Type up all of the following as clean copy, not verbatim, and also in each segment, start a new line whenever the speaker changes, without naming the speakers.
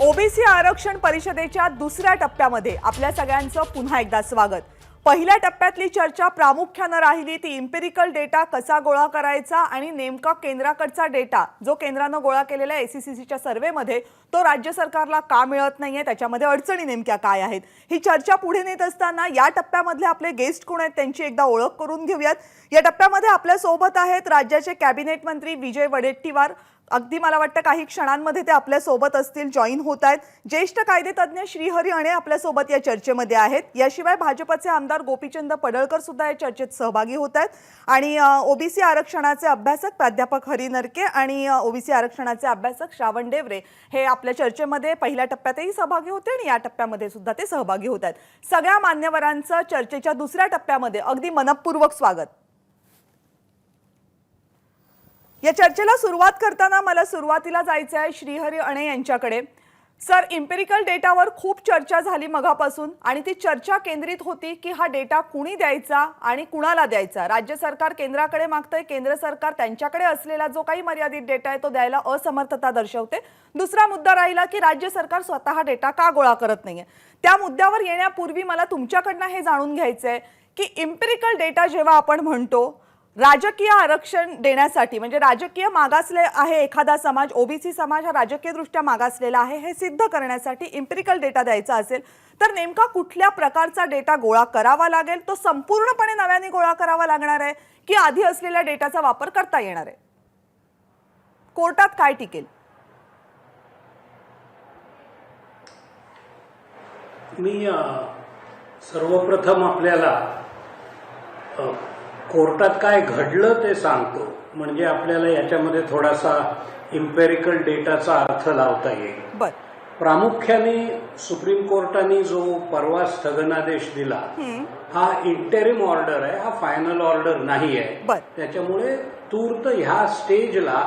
OBC आरक्षण परिषदेच्या दुसऱ्या टप्प्यामध्ये आपल्या सगळ्यांचं पुन्हा एकदा स्वागत। पहिल्या टप्प्यातली चर्चा प्रामुख्याने राहिली ती एम्पिरिकल डेटा कसा गोळा करायचा आणि नेमका केंद्राकडचा डेटा जो केंद्राने गोळा केलेला एससीसीच्या सर्व्हेमध्ये तो राज्य सरकारला का मिळत नाहीये, त्याच्यामध्ये अडचणी नेमक्या काय आहेत ही चर्चा पुढे नेत असताना या टप्प्यामधले आपले गेस्ट कोण आहेत त्यांची एकदा ओळख करून घेऊयात। या टप्प्यामध्ये आपल्या सोबत आहेत राज्याचे कॅबिनेट मंत्री विजय वडेट्टीवार, अगदी मला वाटतं काही क्षणांमध्ये ते आपल्या सोबत असतील, जॉईन होत आहेत। ज्येष्ठ कायदेतज्ञ श्रीहरी अणे आपल्या सोबत या चर्चेमध्ये आहेत। याशिवाय भाजपचे आमदार गोपीचंद पडळकर सुद्धा या चर्चेत सहभागी होत आहेत आणि ओबीसी आरक्षणाचे अभ्यासक प्राध्यापक हरी नरके आणि ओबीसी आरक्षणाचे अभ्यासक श्रावण डेवरे हे आपल्या चर्चेमध्ये पहिल्या टप्प्यातही सहभागी होते आणि या टप्प्यामध्ये सुद्धा ते सहभागी होत आहेत। सगळ्या मान्यवरांचं चर्चेच्या दुसऱ्या टप्प्यामध्ये अगदी मनपूर्वक स्वागत। या चर्चेला सुरुवात करताना मला सुरुवातीला जायचं आहे श्रीहरी अणे यांच्याकडे। सर, एम्पिरिकल डेटावर खूप चर्चा झाली मगापासून आणि ती चर्चा केंद्रित होती की हा डेटा कुणी द्यायचा आणि कुणाला द्यायचा। राज्य सरकार केंद्राकडे मागतंय, केंद्र सरकार त्यांच्याकडे असलेला जो काही मर्यादित डेटा आहे तो द्यायला असमर्थता दर्शवते। दुसरा मुद्दा राहिला की राज्य सरकार स्वतः डेटा का गोळा करत नाहीये। त्या मुद्द्यावर येण्यापूर्वी मला तुमच्याकडनं हे जाणून घ्यायचंय की एम्पिरिकल डेटा जेव्हा आपण म्हणतो राजकीय आरक्षण देण्यासाठी, म्हणजे राजकीय मागासले आहे एखादा समाज, ओबीसी समाज हा राजकीय दृष्ट्या मागासलेला आहे हे सिद्ध करण्यासाठी एम्पिरिकल डेटा द्यायचा असेल तर नेमका कुठल्या प्रकारचा डेटा गोळा करावा लागेल? तो संपूर्णपणे नव्याने गोळा करावा लागणार आहे की आधी असलेल्या डेटाचा वापर करता येणार आहे? कोर्टात काय टिकेल?
मी सर्वप्रथम आपल्याला कोर्टात काय घडलं ते सांगतो, म्हणजे आपल्याला याच्यामध्ये थोडासा एम्पिरिकल डेटाचा अर्थ लावता येईल। प्रामुख्याने सुप्रीम कोर्टाने जो परवा स्थगनादेश दिला हा इंटरिम ऑर्डर आहे, हा फायनल ऑर्डर नाही आहे। त्याच्यामुळे तूर्त ह्या स्टेजला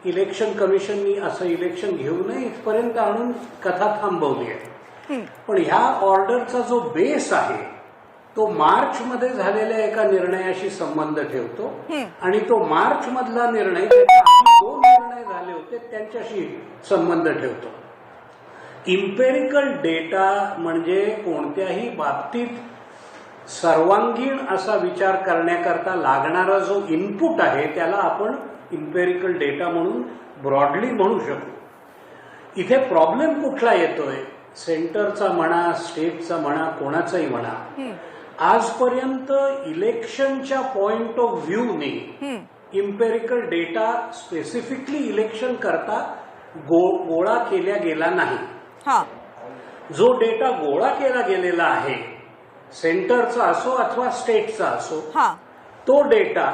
इलेक्शन कमिशननी असं इलेक्शन घेऊ नये इथपर्यंत आणून कथा थांबवली आहे। पण ह्या ऑर्डरचा जो बेस आहे तो मार्च मध्ये झालेल्या एका निर्णयाशी संबंध ठेवतो आणि तो मार्च मधला निर्णय दोन निर्णय झाले होते त्यांच्याशी संबंध ठेवतो। एम्पिरिकल डेटा म्हणजे कोणत्याही बाबतीत सर्वांगीण असा विचार करण्याकरता लागणारा जो इनपुट आहे त्याला आपण एम्पिरिकल डेटा म्हणून ब्रॉडली म्हणू शकतो। इथे प्रॉब्लेम कुठला येतोय, सेंटरचा म्हणा, स्टेटचा म्हणा, कोणाचाही म्हणा, आजपर्यंत इलेक्शनच्या पॉइंट ऑफ व्ह्यूने एम्पिरिकल डेटा स्पेसिफिकली इलेक्शन करता गोळा केला गेला नाही। जो डेटा गोळा केला गेलेला आहे सेंटरचा असो अथवा स्टेटचा असो, तो डेटा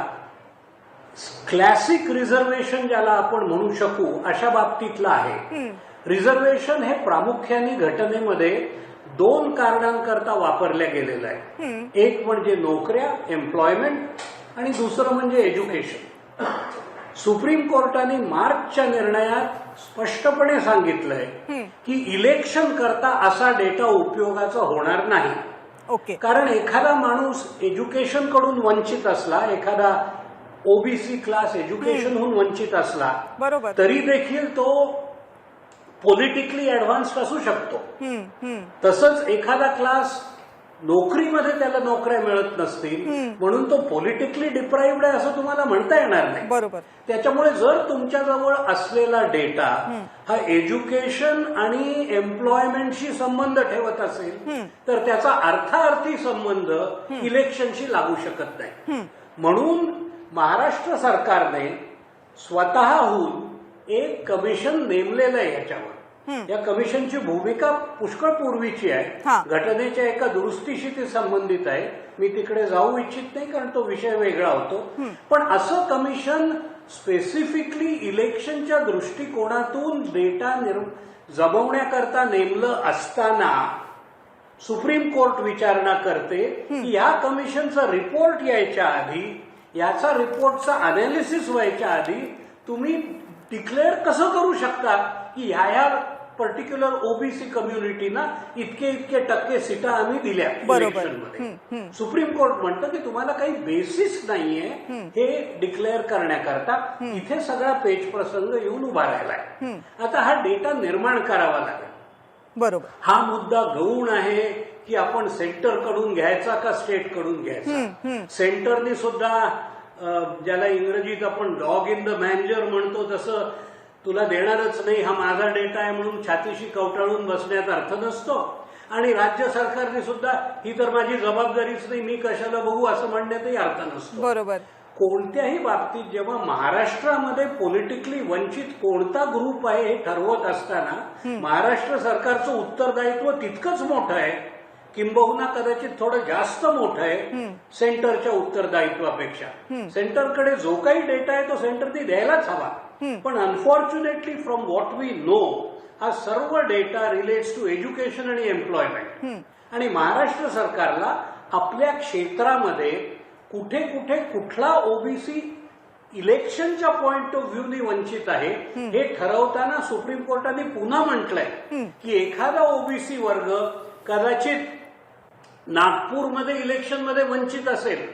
क्लासिक रिझर्वेशन ज्याला आपण म्हणू शकू अशा बाबतीतला आहे। रिझर्वेशन हे प्रामुख्याने घटनेमध्ये दोन कारणांकरता वापरल्या गेलेलं आहे। एक म्हणजे नोकऱ्या, एम्प्लॉयमेंट, आणि दुसरं म्हणजे एज्युकेशन। सुप्रीम कोर्टाने मार्चच्या निर्णयात स्पष्टपणे सांगितलंय की इलेक्शन करता असा डेटा उपयोगाचा होणार नाही। कारण एखादा माणूस एज्युकेशन कडून वंचित असला, एखादा ओबीसी क्लास एज्युकेशनहून वंचित असला तरी देखील तो पॉलिटिकली ऍडव्हान्स्ड असू शकतो। तसंच एखादा क्लास नोकरीमध्ये त्याला नोकऱ्या मिळत नसतील म्हणून तो पॉलिटिकली डिप्राइव्ड आहे असं तुम्हाला म्हणता येणार नाही। त्याच्यामुळे जर तुमच्याजवळ असलेला डेटा हा एज्युकेशन आणि एम्प्लॉयमेंटशी संबंध ठेवत असेल तर त्याचा अर्थार्थी संबंध इलेक्शनशी लागू शकत नाही। म्हणून महाराष्ट्र सरकारने स्वतःहून एक कमिशन नेमलेलं आहे याच्यावर। या कमिशनची भूमिका पुष्कळ पूर्वीची आहे, घटनेच्या एका दुरुस्तीशी ती संबंधित आहे। मी तिकडे जाऊ इच्छित नाही कारण तो विषय वेगळा होतो। पण असं कमिशन स्पेसिफिकली इलेक्शनच्या दृष्टिकोनातून डेटा जमवण्याकरता नेमलं असताना सुप्रीम कोर्ट विचारणा करते की या कमिशनचा रिपोर्ट यायच्या आधी, याचा रिपोर्टचा अनालिसिस व्हायच्या आधी तुम्ही डिक्लेअर कसं करू शकता की ह्या पर्टिक्युलर ओबीसी कम्युनिटीना इतके टक्के सीटा आम्ही दिल्या
बरोबर.
इलेक्शनमध्ये. सुप्रीम कोर्ट म्हणतं की तुम्हाला काही बेसिस नाहीये हे डिक्लेअर करण्याकरता इथे सगळा पेच प्रसंग येऊन उभा राहिलाय. आता हा डेटा निर्माण करावा लागेल.
बरोबर.
हा मुद्दा गौण आहे की आपण सेंटरकडून घ्यायचा का स्टेटकडून घ्यायचा. सेंटरने सुद्धा ज्याला इंग्रजीत आपण डॉग इन द मॅनेजर म्हणतो तसं तुला देणारच नाही, हा माझा डेटा आहे म्हणून छातीशी कवटाळून बसण्यात अर्थ नसतो. आणि राज्य सरकारने सुद्धा ही तर माझी जबाबदारीच नाही, मी कशाला बघू असं म्हणण्यातही अर्थ नसतो.
बरोबर.
कोणत्याही बाबतीत जेव्हा महाराष्ट्रामध्ये पॉलिटिकली वंचित कोणता ग्रुप आहे हे ठरवत असताना महाराष्ट्र सरकारचं उत्तरदायित्व तितकंच मोठं आहे, किंबहुना कदाचित थोडं जास्त मोठं आहे सेंटरच्या उत्तरदायित्वापेक्षा. सेंटरकडे जो काही डेटा आहे तो सेंटरने द्यायलाच हवा. पण unfortunately from what we know हा सर्व डेटा रिलेट्स टू एज्युकेशन आणि एम्प्लॉयमेंट. आणि महाराष्ट्र सरकारला आपल्या क्षेत्रामध्ये कुठे कुठे कुठला ओबीसी इलेक्शनच्या पॉइंट ऑफ व्ह्यूनी वंचित आहे हे ठरवताना सुप्रीम कोर्टाने पुन्हा म्हटलंय की एखादा ओबीसी वर्ग कदाचित नागपूरमध्ये इलेक्शनमध्ये वंचित असेल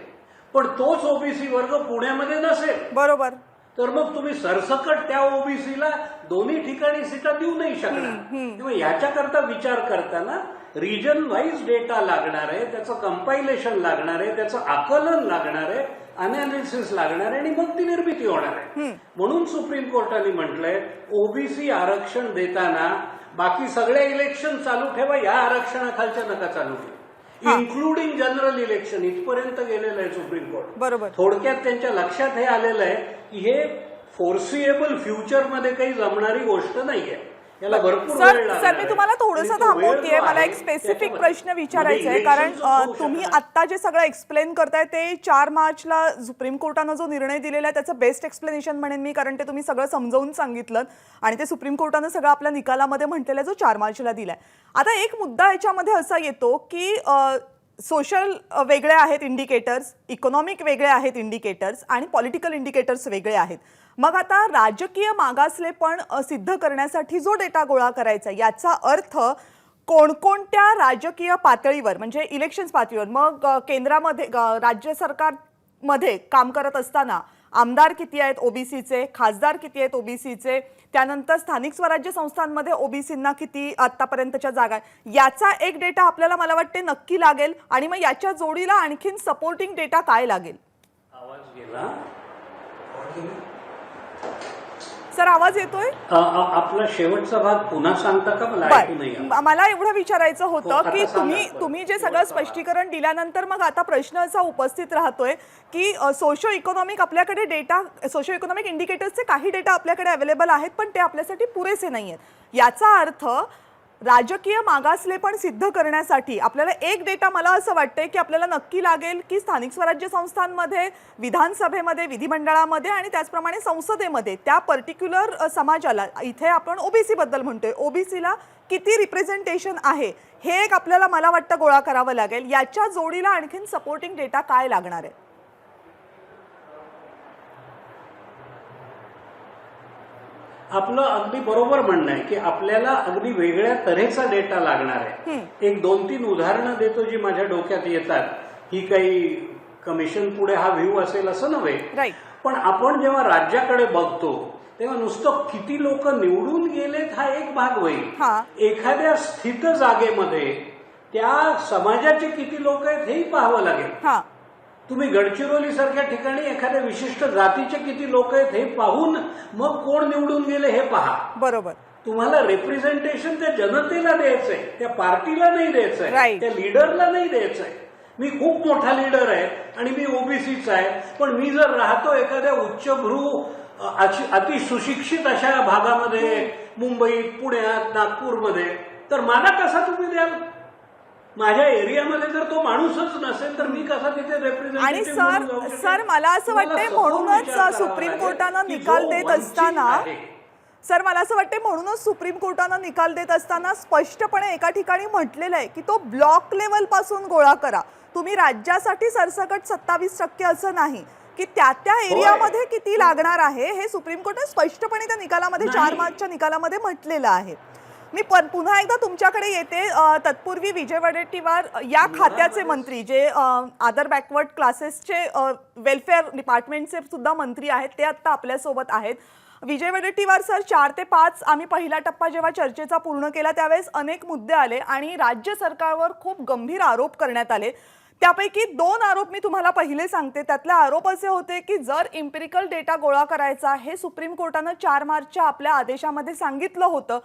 पण तोच ओबीसी वर्ग पुण्यामध्ये नसेल.
बरोबर.
तर मग तुम्ही सरसकट त्या ओबीसीला दोन्ही ठिकाणी सीटा देऊ नाही शकणार. तेव्हा याच्याकरता विचार करताना रिजन वाईज डेटा लागणार आहे, त्याचं कंपायलेशन लागणार आहे, त्याचं आकलन लागणार आहे, अनालिसिस लागणार आहे आणि मग ती निर्मिती होणार आहे. म्हणून सुप्रीम कोर्टाने म्हटलंय ओबीसी आरक्षण देताना बाकी सगळे इलेक्शन चालू ठेवा, या आरक्षणाखालच्या नका चालू ठेवा, इन्क्लुडिंग जनरल इलेक्शन. इथपर्यंत गेलेलं आहे सुप्रीम कोर्ट.
बरोबर.
थोडक्यात त्यांच्या लक्षात हे आलेलं आहे की हे फोर्सिएबल फ्युचरमध्ये काही जमणारी गोष्ट नाहीये, याला भरपूर वेळ लागणार.
सर, मी तुम्हाला थोडंसं थांबवतेय. मला एक स्पेसिफिक प्रश्न विचारायचा आहे, कारण तुम्ही आता जे सगळं एक्सप्लेन करताय ते 4 मार्चला सुप्रीम कोर्टानं जो निर्णय दिलेला आहे त्याचं बेस्ट एक्सप्लेनेशन म्हणेन मी, कारण ते तुम्ही सगळं समजावून सांगितलं आणि ते सुप्रीम कोर्टानं सगळं आपल्या निकालामध्ये म्हटलेलं जो 4 मार्चला दिलाय. आता एक मुद्दा याच्यामध्ये असा येतो की सोशल वेगळे आहेत इंडिकेटर्स, इकॉनॉमिक वेगळे आहेत इंडिकेटर्स आणि पॉलिटिकल इंडिकेटर्स वेगळे आहेत. मग आता राजकीय मागासलेपण सिद्ध करण्यासाठी जो डेटा गोळा करायचा याचा अर्थ कोणकोणत्या राजकीय पातळीवर म्हणजे इलेक्शन्स पातळीवर, मग केंद्रामध्ये राज्य सरकारमध्ये काम करत असताना आमदार किती आहेत ओबीसीचे, खासदार किती आहेत ओबीसीचे, त्यानंतर स्थानिक स्वराज्य संस्थांमध्ये ओबीसींना किती आतापर्यंतच्या जागा, याचा एक डेटा आपल्याला मला वाटते नक्की लागेल. आणि मग याच्या जोडीला आणखीन सपोर्टिंग डेटा काय लागेल.
आवाज गेला
सर, आवाज येतोय.
आपला शेवटचा भाग पुन्हा सांगता का, मला ऐकू नाही आलं.
मला एवढं विचारायचं होतं की तुम्ही जे सगळं स्पष्टीकरण दिल्यानंतर मग आता प्रश्न असा उपस्थित राहतोय की सोशो इकॉनॉमिक आपल्याकडे डेटा, सोशो इकॉनॉमिक इंडिकेटर्सचे काही डेटा आपल्याकडे अवेलेबल आहेत पण ते आपल्यासाठी पुरेसे नाही आहेत. याचा अर्थ राजकीय मागासलेपण सिद्ध करण्यासाठी आपल्याला एक डेटा मला असं वाटतंय की आपल्याला नक्की लागेल की स्थानिक स्वराज्य संस्थांमध्ये, विधानसभेमध्ये, विधिमंडळामध्ये आणि त्याचप्रमाणे संसदेमध्ये त्या पर्टिक्युलर समाजाला, इथे आपण ओबीसी बद्दल म्हणतोय, ओबीसीला किती रिप्रेझेंटेशन आहे हे एक आपल्याला मला वाटतं गोळा करावं लागेल. याच्या जोडीला आणखीन सपोर्टिंग डेटा काय लागणार आहे.
आपलं अगदी बरोबर म्हणणं आहे की आपल्याला अगदी वेगळ्या तऱ्हेचा डेटा लागणार आहे. एक 2-3 उदाहरणं देतो जी माझ्या डोक्यात येतात. ही काही कमिशन पुढे हा व्ह्यू असेल असं नव्हे, पण आपण जेव्हा राज्याकडे बघतो तेव्हा नुसतं किती लोक निवडून गेलेत हा एक भाग होईल. एखाद्या स्थित जागेमध्ये त्या समाजाचे किती लोक आहेत हेही पाहावं लागेल. तुम्ही गडचिरोली सारख्या ठिकाणी एखाद्या विशिष्ट जातीचे किती लोक आहेत हे पाहून मग कोण निवडून गेले हे पहा.
बरोबर.
तुम्हाला रिप्रेझेंटेशन त्या जनतेला द्यायचंय, त्या पार्टीला नाही द्यायचंय, त्या लीडरला नाही द्यायचंय. मी खूप मोठा लीडर आहे आणि मी ओबीसीचा आहे, पण मी जर राहतो एखाद्या उच्चभ्रू अतिसुशिक्षित अशा भागामध्ये, मुंबईत, पुण्यात, नागपूरमध्ये, तर मला कसा तुम्ही द्याल. माझ्या एरियामध्ये जर तो माणूसच नसेल तर मी कसा तिथे रिप्रेझेंटेटिव्ह.
आणि सर मला असं वाटतंय म्हणूनच सुप्रीम कोर्टानं निकाल देत असताना सुप्रीम कोर्टानं निकाल देत असताना स्पष्टपणे एका ठिकाणी म्हटलेलं आहे की तो ब्लॉक लेवल पासून गोळा करा. तुम्ही राज्यासाठी सरसकट 27% असं नाही की त्या एरियामध्ये किती लागणार आहे हे सुप्रीम कोर्टाने स्पष्टपणे त्या निकालामध्ये 4 मार्चच्या निकालामध्ये म्हटलेलं आहे. मी पुन्हा एकदा तुमच्याकडे येते. तत्पूर्वी विजय वडेट्टीवार या खात्याचे मंत्री जे आदर बॅकवर्ड क्लासेसचे वेलफेअर डिपार्टमेंटचे सुद्धा मंत्री आहेत, ते आता आपल्यासोबत आहेत. विजय वडेट्टीवार सर, 4 ते 5 आम्ही पहिला टप्पा जेव्हा चर्चेचा पूर्ण केला त्यावेळेस अनेक मुद्दे आले आणि राज्य सरकारवर खूप गंभीर आरोप करण्यात आले. त्यापैकी 2 आरोप मी तुम्हाला पहिले सांगते. त्यातले आरोप असे होते की जर इम्पिरिकल डेटा गोळा करायचा हे सुप्रीम कोर्टानं 4 मार्चच्या आपल्या आदेशामध्ये सांगितलं होतं,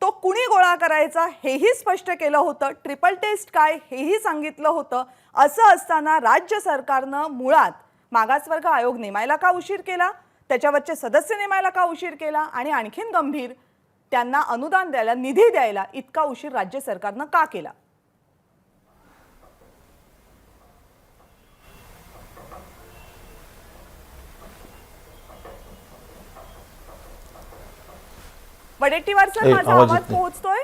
तो कुणी गोळा करायचा हेही स्पष्ट केलं होतं, ट्रिपल टेस्ट काय हेही सांगितलं होतं. असं असताना राज्य सरकारनं मुळात मागासवर्ग आयोग नेमायला का उशीर केला, त्याच्यावरचे सदस्य नेमायला का उशीर केला आणि आणखीन गंभीर त्यांना अनुदान द्यायला, निधी द्यायला इतका उशीर राज्य सरकारनं का केला? वडेट्टीवार सर, माझा आवाज पोहोचतोय?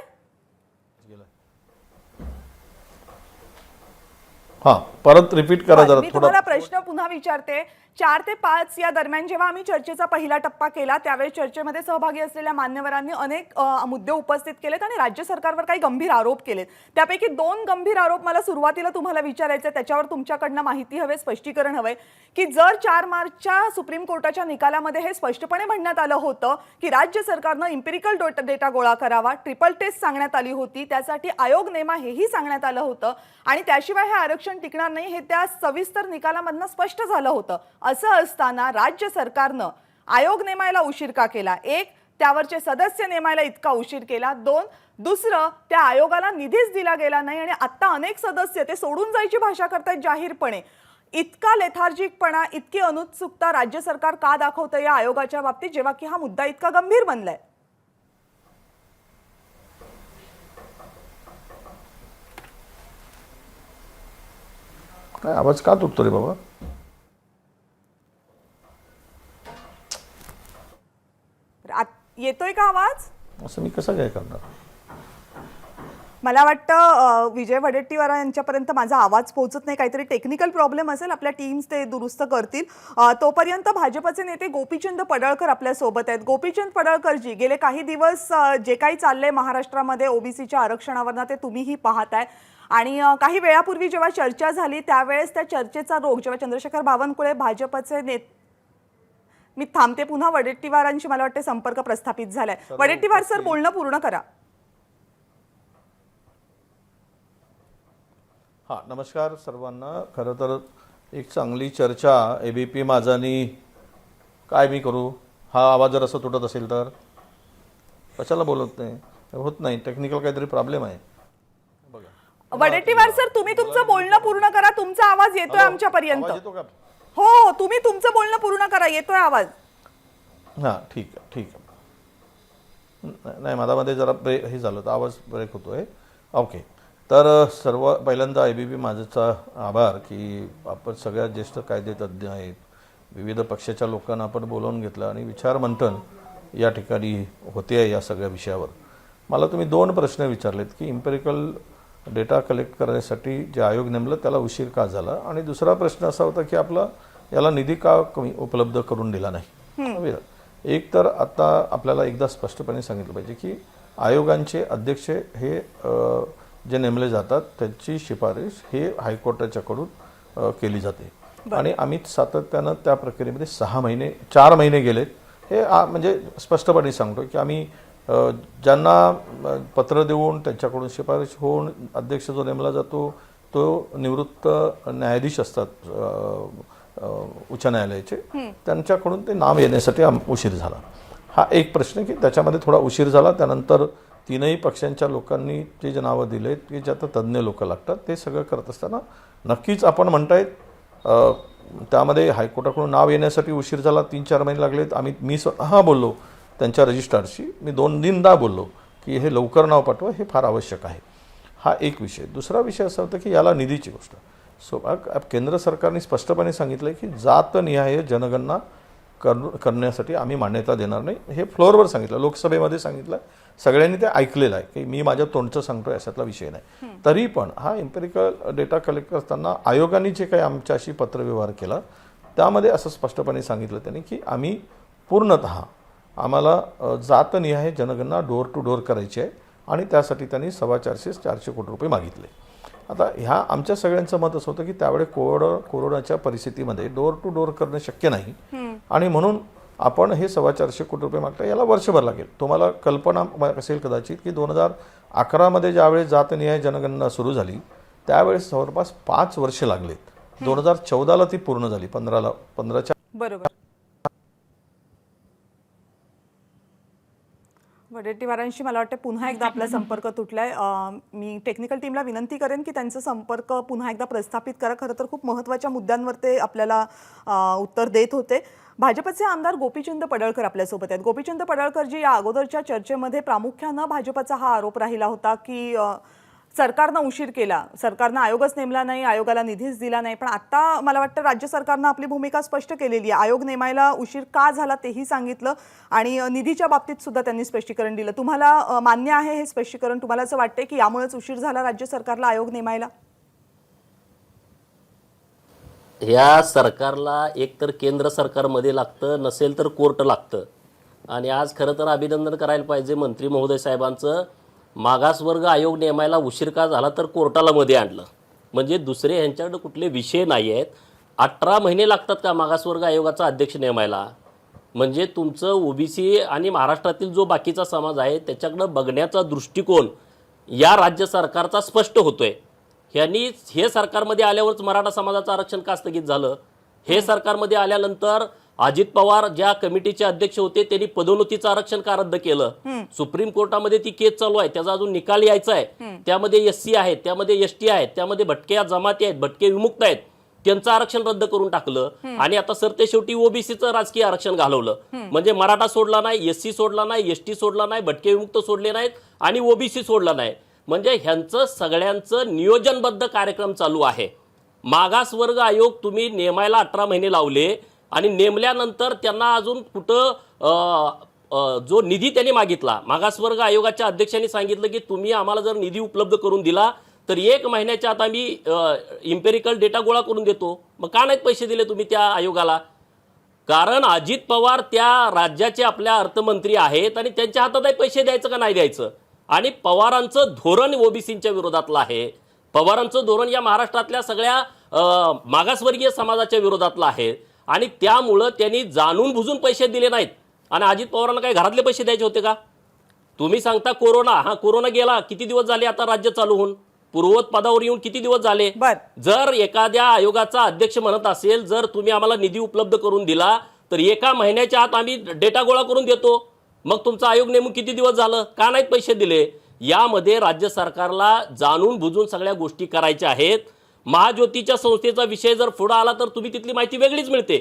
हां, परत रिपीट करा जरा.
मी तुम्हाला प्रश्न पुन्हा विचारते. 4 ते 5 या दरम्यान जेव्हा आम्ही चर्चेचा पहिला टप्पा केला त्यावेळेस चर्चेमध्ये सहभागी असलेल्या मान्यवरांनी अनेक मुद्दे उपस्थित केलेत आणि राज्य सरकारवर काही गंभीर आरोप केलेत. त्यापैकी 2 गंभीर आरोप मला सुरुवातीला तुम्हाला विचारायचे, त्याच्यावर तुमच्याकडनं माहिती हवे, स्पष्टीकरण हवंय की जर 4 मार्चच्या सुप्रीम कोर्टाच्या निकालामध्ये हे स्पष्टपणे म्हणण्यात आलं होतं की राज्य सरकारनं इम्पिरिकल डेटा गोळा करावा, ट्रिपल टेस्ट सांगण्यात आली होती, त्यासाठी आयोग नेमा हेही सांगण्यात आलं होतं आणि त्याशिवाय हे आरक्षण टिकणार नाही हे त्या सविस्तर निकालामधनं स्पष्ट झालं होतं. असं असताना राज्य सरकारनं आयोग नेमायला उशीर का केला? 1, त्यावरचे सदस्य नेमायला इतका उशीर केला. 2, दुसरं, त्या आयोगाला निधीच दिला गेला नाही आणि आता अनेक सदस्य ते सोडून जायची भाषा करतायत जाहीरपणे. इतका लेथार्जिकपणा, इतकी अनुत्सुकता राज्य सरकार का दाखवतं या आयोगाच्या बाबतीत, जेव्हा की हा मुद्दा इतका गंभीर बनलाय?
काय आवाज का तुटतो रे बाबा?
येतोय का आवाज?
असं मी कसं काय करणार?
मला वाटतं विजय वडेट्टीवार यांच्यापर्यंत माझा आवाज पोहोचत नाही, काहीतरी टेक्निकल प्रॉब्लेम असेल, आपल्या टीम्स ते दुरुस्त करतील. तोपर्यंत भाजपचे नेते गोपीचंद पडळकर आपल्या सोबत आहेत. गोपीचंद पडळकरजी, गेले काही दिवस जे काही चाललंय महाराष्ट्रामध्ये ओबीसीच्या आरक्षणावरनं ते तुम्हीही पाहताय आणि काही वेळापूर्वी जेव्हा चर्चा झाली त्यावेळेस त्या चर्चेचा रोग जेव्हा चंद्रशेखर बावनकुळे भाजपचे नेते, मी थांबते, पुन्हा वडेट्टीवारांशी मला वाटते संपर्क प्रस्थापित झालाय. वडेट्टीवार सर, बोलणं पूर्ण करा.
हां, नमस्कार सर्वांना. खरं तर एक चांगली चर्चा एबीपी माझानी काय मी करू? हा आवाज जर असं तुटत असेल तर कशाला बोलत नाही? होत नाही, टेक्निकल काहीतरी प्रॉब्लेम आहे. बघा,
वडेट्टीवार सर, तुम्ही तुमचं बोलणं पूर्ण करा, तुमचा आवाज येतोय आमच्यापर्यंत.
आवाज येतो का?
हो, तुम्ही तुमचं बोलणं पूर्ण करा, येतोय आवाज.
हां, ठीक आहे, ठीक आहे. नाही, माझ्यामध्ये जरा ब्रेक हे झालं तर आवाज ब्रेक होतोय. ओके, तर सर्व पहिल्यांदा एबीपी माझाचा आभार की आपण सगळ्यात ज्येष्ठ कायदेतज्ञ आहेत, विविध पक्षाच्या लोकांना आपण बोलावून घेतलं आणि विचार मंथन या ठिकाणी होते आहे या सगळ्या विषयावर. मला तुम्ही 2 प्रश्न विचारलेत की इम्पेरिकल डेटा कलेक्ट करण्यासाठी जे आयोग नेमलं त्याला उशीर का झाला, आणि दुसरा प्रश्न असा होता की आपला याला निधी का कमी उपलब्ध करून दिला नाही. एक तर आता आपल्याला एकदा स्पष्टपणे सांगितलं पाहिजे की आयोगांचे अध्यक्ष हे जे नेमले जातात त्यांची शिफारस हे हायकोर्टाच्याकडून केली जाते आणि आम्ही सातत्यानं त्या प्रक्रियेमध्ये 4 महिने गेलेत. हे म्हणजे स्पष्टपणे सांगतो की आम्ही ज्यांना पत्र देऊन त्यांच्याकडून शिफारस होऊन अध्यक्ष जो नेमला जातो तो निवृत्त न्यायाधीश असतात उच्च न्यायालयाचे, त्यांच्याकडून ते नाव येण्यासाठी उशीर झाला. हा एक प्रश्न की त्याच्यामध्ये थोडा उशीर झाला. त्यानंतर 3ही पक्षांच्या लोकांनी जे नावं दिलेत की ज्यात तज्ज्ञ लोक लागतात ते सगळं करत असताना नक्कीच आपण म्हणतायत त्यामध्ये हायकोर्टाकडून नाव येण्यासाठी उशीर झाला, 3-4 महिने लागलेत. मी स्वतः बोललो त्यांच्या रजिस्ट्रारशी, मी 2-3दा बोललो की हे लवकर नाव पाठवा, हे फार आवश्यक आहे. हा एक विषय. दुसरा विषय असा होता की याला निधीची गोष्ट. केंद्र सरकारने स्पष्टपणे सांगितलं की जातनिहाय जनगणना करण्यासाठी आम्ही मान्यता देणार नाही. हे फ्लोअरवर सांगितलं, लोकसभेमध्ये सांगितलं, सगळ्यांनी ते ऐकलेलं आहे की मी माझ्या तोंडचं सांगतो अशातला विषय नाही. तरी पण हा इम्पेरिकल डेटा कलेक्ट करताना आयोगाने जे काही आमच्याशी पत्रव्यवहार केला त्यामध्ये असं स्पष्टपणे सांगितलं त्यांनी की आम्ही पूर्णतः आम्हाला जातनिहाय जनगणना डोर टू डोर करायची आहे आणि त्यासाठी त्यांनी 450 कोटी रुपये मागितले. आता ह्या आमच्या सगळ्यांचं मत असं होतं की त्यावेळी कोरोनाच्या परिस्थितीमध्ये डोर टू डोर करणं शक्य नाही आणि म्हणून आपण हे 450 कोटी रुपये मागता याला वर्षभर लागेल. तुम्हाला कल्पना असेल कदाचित की 2011 ज्यावेळेस जातनिहाय जनगणना सुरू झाली त्यावेळेस जवळपास 5 वर्ष लागलेत. 2014ला ती पूर्ण झाली, 15च्या
बरोबर. वडेट्टीवारांशी मला वाटतं पुन्हा एकदा आपला संपर्क तुटलाय. मी टेक्निकल टीमला विनंती करेन की त्यांचा संपर्क पुन्हा एकदा प्रस्थापित करा. खरं तर खूप महत्त्वाच्या मुद्द्यांवर ते आपल्याला उत्तर देत होते. भाजपचे आमदार गोपीचंद पडळकर आपल्यासोबत आहेत. गोपीचंद पडळकर जी या अगोदरच्या चर्चेमध्ये प्रामुख्यानं भाजपचा हा आरोप राहिला होता की सरकारनं उशीर केला, सरकारनं आयोगच नेमला नाही, आयोगाला निधीच दिला नाही. पण आता मला वाटतं राज्य सरकारनं आपली भूमिका स्पष्ट केलेली आहे. आयोग नेमायला उशीर का झाला तेही सांगितलं आणि निधीच्या बाबतीत सुद्धा त्यांनी स्पष्टीकरण दिलं. तुम्हाला मान्य आहे हे स्पष्टीकरण? तुम्हाला असं वाटतंय की यामुळेच उशीर झाला राज्य सरकारला आयोग नेमायला?
ह्या सरकारला एकतर केंद्र सरकारमध्ये लागतं, नसेल तर कोर्ट लागतं. आणि आज खरं तर अभिनंदन करायला पाहिजे मंत्री महोदय साहेबांचं. मागासवर्ग आयोग नेमायला उशीर का झाला तर कोर्टाला मध्ये आणलं. म्हणजे दुसरे ह्यांच्याकडे कुठले विषय नाही आहेत. 18 महिने लागतात का मागासवर्ग आयोगाचा अध्यक्ष नेमायला? म्हणजे तुमचं ओबीसी आणि महाराष्ट्रातील जो बाकीचा समाज आहे त्याच्याकडं बघण्याचा दृष्टिकोन या राज्य सरकारचा स्पष्ट होतोय. ह्यांनी हे सरकारमध्ये आल्यावरच मराठा समाजाचं आरक्षण का स्थगित झालं? हे सरकारमध्ये आल्यानंतर अजित पवार ज्या कमिटीचे अध्यक्ष होते त्यांनी पदोन्नतीचं आरक्षण का रद्द केलं? सुप्रीम कोर्टामध्ये ती केस चालू आहे, त्याचा अजून निकाल यायचा आहे. त्यामध्ये एससी आहेत, त्यामध्ये एसटी आहेत, त्यामध्ये भटक्या जमाती आहेत, भटके विमुक्त आहेत, त्यांचं आरक्षण रद्द करून टाकलं आणि आता सरते शेवटी ओबीसीचं राजकीय आरक्षण घालवलं. म्हणजे मराठा सोडला नाही, एससी सोडला नाही, एसटी सोडला नाही, भटके विमुक्त सोडले नाहीत आणि ओबीसी सोडला नाही. म्हणजे ह्यांचं सगळ्यांचं नियोजनबद्ध कार्यक्रम चालू आहे. मागासवर्ग आयोग तुम्ही नेमायला 18 महिने लावले आणि नेमल्यानंतर त्यांना अजून कुठं जो निधी त्यांनी मागितला, मागासवर्ग आयोगाच्या अध्यक्षांनी सांगितलं की तुम्ही आम्हाला जर निधी उपलब्ध करून दिला तर 1 महिन्याच्या आत आम्ही इम्पेरिकल डेटा गोळा करून देतो. मग का नाहीत पैसे दिले तुम्ही त्या आयोगाला? कारण अजित पवार त्या राज्याचे आपल्या अर्थमंत्री आहेत आणि त्यांच्या हातात पैसे द्यायचं का नाही द्यायचं. आणि पवारांचं धोरण ओबीसीच्या विरोधातलं आहे. पवारांचं धोरण या महाराष्ट्रातल्या सगळ्या मागासवर्गीय समाजाच्या विरोधातलं आहे आणि त्यामुळं त्यांनी जाणून बुजून पैसे दिले नाहीत. आणि अजित पवारांना काही घरातले पैसे द्यायचे होते का? तुम्ही सांगता कोरोना गेला, किती दिवस झाले आता राज्य चालू होऊन? पूर्ववत पदावर येऊन किती दिवस झाले? जर एखाद्या आयोगाचा अध्यक्ष म्हणत असेल जर तुम्ही आम्हाला निधी उपलब्ध करून दिला तर 1 महिन्याच्या आत आम्ही डेटा गोळा करून देतो, मग तुमचा आयोग नेमून किती दिवस झालं? का नाहीत पैसे दिले? यामध्ये राज्य सरकारला जाणून बुजून सगळ्या गोष्टी करायच्या आहेत. महाज्योतीच्या संस्थेचा विषय जर पुढे आला तर तुम्ही तिथली माहिती वेगळीच मिळते.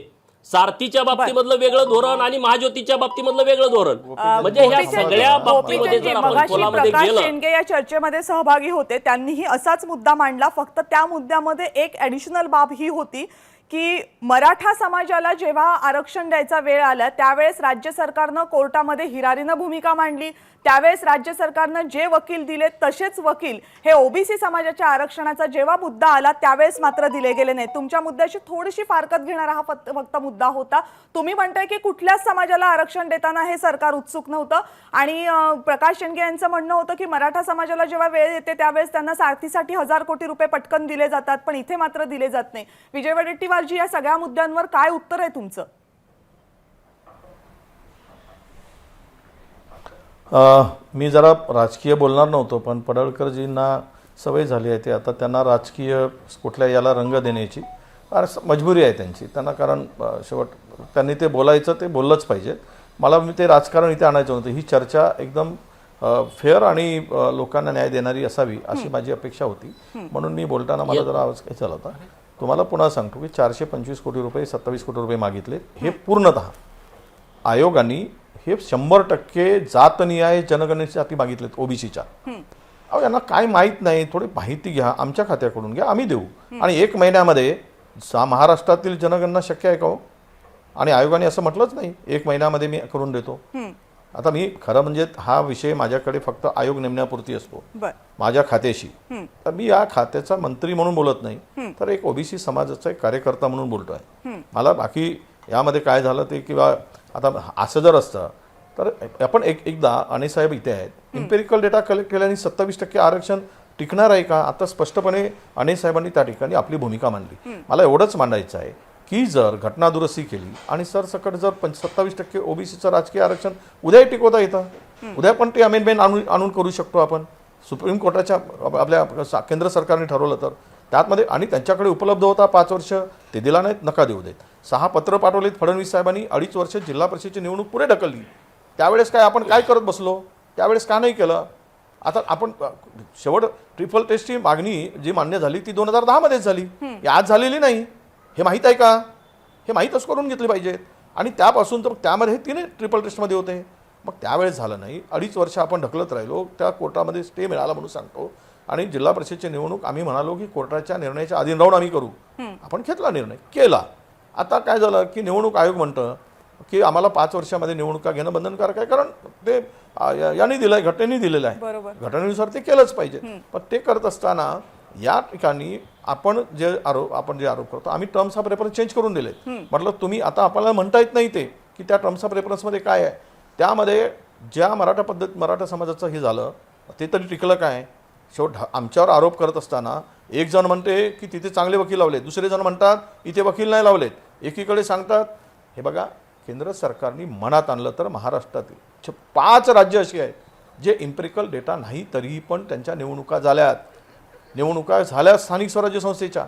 सारथीच्या बाबतीमधलं वेगळं धोरण आणि महाज्योतीच्या बाबतीमधलं वेगळं धोरण. म्हणजे ह्या सगळ्या बाबतीमध्ये जर आपण खोलामध्ये
प्रकाश
गेलं.
शेंडगे या चर्चेमध्ये सहभागी होते, त्यांनीही असाच मुद्दा मांडला. फक्त त्या मुद्द्यामध्ये एक ॲडिशनल बाब ही होती की मराठा समाजाला जेव्हा आरक्षण द्यायचा वेळ आला त्यावेळेस राज्य सरकारनं कोर्टामध्ये हिरारीनं भूमिका मांडली. त्यावेळेस राज्य सरकारनं जे वकील दिले तसेच वकील हे ओबीसी समाजाच्या आरक्षणाचा जेव्हा मुद्दा आला त्यावेळेस मात्र दिले गेले नाही. तुमच्या मुद्द्याशी थोडीशी फारकत घेणारा हा फक्त मुद्दा होता. तुम्ही म्हणताय की कुठल्याच समाजाला आरक्षण देताना हे सरकार उत्सुक नव्हतं आणि प्रकाश शेंडगे यांचं म्हणणं होतं की मराठा समाजाला जेव्हा वेळ येते त्यावेळेस त्यांना सारथीसाठी 1000 कोटी रुपये पटकन दिले जातात, पण इथे मात्र दिले जात नाही. विजय वडेट्टीवारजी, या सगळ्या मुद्द्यांवर काय उत्तर आहे तुमचं?
मी जरा राजकीय बोलणार नव्हतो, पण पडळकरजींना सवय झाली आहे ते आता त्यांना राजकीय कुठल्या याला रंग देण्याची मजबुरी आहे त्यांची त्यांना. कारण शेवट त्यांनी ते बोलायचं ते बोललंच पाहिजे. मला ते राजकारण इथे आणायचं नव्हतं. ही चर्चा एकदम फेअर आणि लोकांना न्याय देणारी असावी अशी माझी अपेक्षा होती. म्हणून मी बोलताना मला जरा आवाज काही झाला होता. तुम्हाला पुन्हा सांगतो की 425 कोटी रुपये 27 कोटी रुपये मागितले. हे पूर्णतः आयोगाने हे 100% जातनिहाय जनगणनेसाठी मागितलेत ओबीसीच्या. अहो यांना काय माहीत नाही, थोडी माहिती घ्या, आमच्या खात्याकडून घ्या, आम्ही देऊ. आणि 1 महिन्यामध्ये महाराष्ट्रातील जनगणना शक्य आहे का हो? आणि आयोगाने असं म्हटलंच नाही 1 महिन्यामध्ये मी करून देतो. आता मी खरं म्हणजे हा विषय माझ्याकडे फक्त आयोग नेमण्यापुरती असतो माझ्या खात्याशी. तर मी या खात्याचा मंत्री म्हणून बोलत नाही, तर एक ओबीसी समाजाचा एक कार्यकर्ता म्हणून बोलतोय. मला बाकी यामध्ये काय झालं ते किंवा आता असं जर असतं तर आपण एकदा अणे साहेब इथे आहेत, इम्पेरिकल डेटा कलेक्ट केल्याने 27% आरक्षण टिकणार आहे का? आता स्पष्टपणे अणे साहेबांनी त्या ठिकाणी आपली भूमिका मांडली. मला एवढंच मांडायचं आहे की जर घटना दुरुस्ती केली आणि सरसकट जर 27% ओबीसीचं राजकीय आरक्षण उद्याही टिकवता येतं, उद्या पण ते अमेंडमेंट आणून करू शकतो आपण. सुप्रीम कोर्टाच्या आपल्या केंद्र सरकारने ठरवलं तर त्यातमध्ये, आणि त्यांच्याकडे उपलब्ध होता 5 वर्ष, ते दिला नाहीत, नका देऊ देत. 6 पत्र पाठवलीत फडणवीस साहेबांनी, 2.5 वर्ष जिल्हा परिषदेची निवडणूक पुढे ढकलली. त्यावेळेस काय आपण काय करत बसलो? त्यावेळेस का नाही केलं? आता आपण शेवट ट्रिपल टेस्टची मागणी जी मान्य झाली ती 2010 मध्येच झाली, ही आज झालेली नाही. हे माहीत आहे का? हे माहीतच करून घेतले पाहिजेत. आणि त्यापासून तर त्यामध्ये 3 ट्रिपल टेस्टमध्ये होते, मग त्यावेळेस झालं नाही. 2.5 वर्ष आपण ढकलत राहिलो, त्या कोर्टामध्ये स्टे मिळाला म्हणून सांगतो. आणि जिल्हा परिषदेची निवडणूक आम्ही म्हणालो की कोर्टाच्या निर्णयाच्या अधीन राहून आम्ही करू. आपण घेतला निर्णय, केला. आता काय झालं की निवडणूक आयोग म्हणतं की आम्हाला 5 वर्षामध्ये निवडणुका घेणं बंधनकारक आहे, कारण ते यांनी दिलं आहे, घटनेने दिलेलं आहे, घटनेनुसार ते केलंच पाहिजे. पण ते करत असताना या ठिकाणी आपण जे आरोप करतो, आम्ही टर्म्स ऑफ रेफरन्स चेंज करून दिले. म्हटलं तुम्ही आता आपल्याला म्हणता येत नाही ते की त्या टर्म्स ऑफ रेफरन्समध्ये काय आहे, त्यामध्ये ज्या मराठा समाजाचं हे झालं ते तरी टिकलं काय? शेवट आमच्यावर आरोप करत असताना एक जण म्हणते की तिथे चांगले वकील लावलेत, दुसरे जण म्हणतात इथे वकील नाही लावलेत, एकीकडे सांगतात. हे बघा, केंद्र सरकारने मनात आणलं तर महाराष्ट्रातील 5 राज्य अशी आहेत जे इम्पेरिकल डेटा नाही तरीही पण त्यांच्या निवडणुका झाल्या स्थानिक स्वराज्य संस्थेच्या.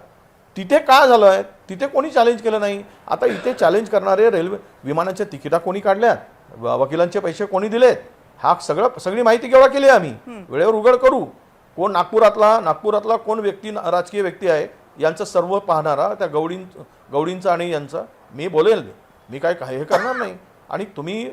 तिथे काय झालं आहे? तिथे कोणी चॅलेंज केलं नाही. आता इथे चॅलेंज करणारे रेल्वे विमानाच्या तिकिटा कोणी काढल्यात, वकिलांचे पैसे कोणी दिलेत, हा सगळी माहिती गोळा केली आम्ही, वेळेवर उघड करू. कोण नागपुरातला कोण व्यक्ती, राजकीय व्यक्ती आहे यांचं सर्व पाहणारा, त्या गवडींचा आणि यांचा मी बोलेल, मी काय हे करणार नाही. आणि तुम्ही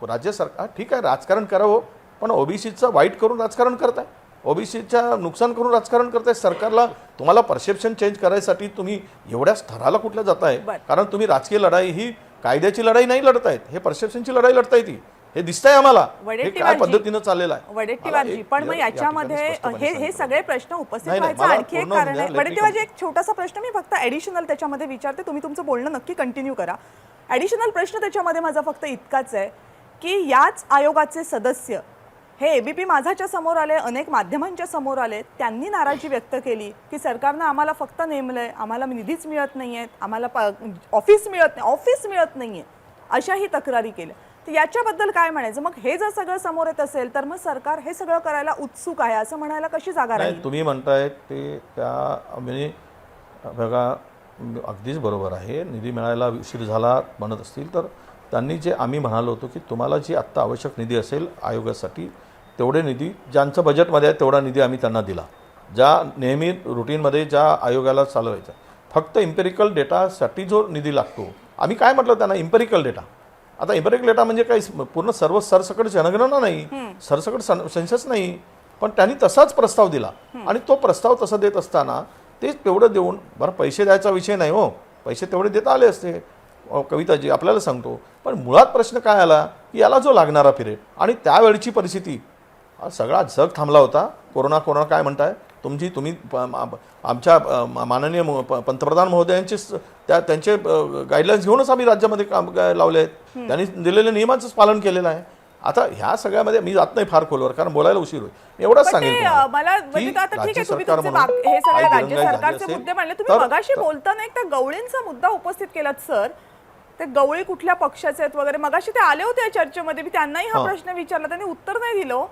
राज्य सरकार ठीक आहे राजकारण करावं, पण ओबीसीचं वाईट करून राजकारण करताय, ओबीसीच्या नुकसान करून राजकारण करताय. सरकारला तुम्हाला परसेप्शन चेंज करायसाठी तुम्ही एवढ्या स्तराला कुठल्या जाताय? कारण तुम्ही राजकीय लढाई ही कायद्याची लढाई नाही लढतायत, हे परसेप्शनची लढाई लढताय. ती हे दिसतंय आम्हाला, हे काय पद्धतीनं चाललेलं आहे.
वडेट्टीवारजी, पण मग याच्यामध्ये हे सगळे प्रश्न उपस्थित व्हायचं आणखी एक कारण आहे. वडेट्टीवारजी, एक छोटासा प्रश्न मी फक्त ॲडिशनल त्याच्यामध्ये विचारते, तुम्ही तुमचं बोलणं नक्की कंटिन्यू करा. ॲडिशनल प्रश्न त्याच्यामध्ये माझा फक्त इतकाच आहे की याच आयोगाचे सदस्य हे एबीपी माझाच्या समोर आले, अनेक माध्यमांच्या समोर आले, त्यांनी नाराजी व्यक्त केली की सरकारनं आम्हाला फक्त नेमलंय, आम्हाला निधीच मिळत नाहीये, आम्हाला ऑफिस मिळत नाहीये, अशाही तक्रारी केल्या. तर याच्याबद्दल काय म्हणायचं? मग हे जर सगळं समोर येत असेल तर मग सरकार हे सगळं करायला उत्सुक आहे असं म्हणायला कशी जागा राहील?
तुम्ही म्हणताय ते त्या म्हणजे बघा अगदीच बरोबर आहे. निधी मिळायला उशीर झाला म्हणत असतील तर त्यांनी जे आम्ही म्हणालो होतो की तुम्हाला जी आत्ता आवश्यक निधी असेल आयोगासाठी तेवढे निधी, ज्यांचं बजेटमध्ये आहे तेवढा निधी आम्ही त्यांना दिला, ज्या नेहमी रुटीनमध्ये ज्या आयोगाला चालवायचा. फक्त इम्पेरिकल डेटासाठी जो निधी लागतो, आम्ही काय म्हटलं त्यांना, इम्पेरिकल डेटा. आता इम्पेरिकल डेटा म्हणजे काही पूर्ण सर्व सरसकट जनगणना नाही, सरसकट सेन्सस नाही, पण त्यांनी तसाच प्रस्ताव दिला. आणि तो प्रस्ताव तसा देत असताना तेच तेवढं देऊन, बरं पैसे द्यायचा विषय नाही हो, पैसे तेवढे देता आले असते, कविताजी आपल्याला सांगतो. पण मुळात प्रश्न काय आला की याला जो लागणारा पिरियड आणि त्यावेळची परिस्थिती, सगळा जग थांबला होता. कोरोना काय म्हणताय तुम्ही आमच्या माननीय पंतप्रधान महोदयांचे त्यांचे गाईडलाईन्स घेऊनच आम्ही राज्यामध्ये काम लावले आहेत, त्यांनी दिलेल्या नियमांचंच पालन केलेलं आहे. आता ह्या सगळ्यामध्ये मी जात नाही फार खोलवर, कारण बोलायला उशीर होईल. एवढंच सांगेल
मला राज्य सरकारचे मुद्दे मांडले. तुम्ही मगाशी बोलताना एक त्या गवळींचा मुद्दा उपस्थित केलात सर, ते गवळी कुठल्या पक्षाचे आहेत वगैरे, मगाशी ते आले होते या चर्चेमध्ये, मी त्यांनाही हा प्रश्न विचारला, त्यांनी उत्तर नाही दिलं.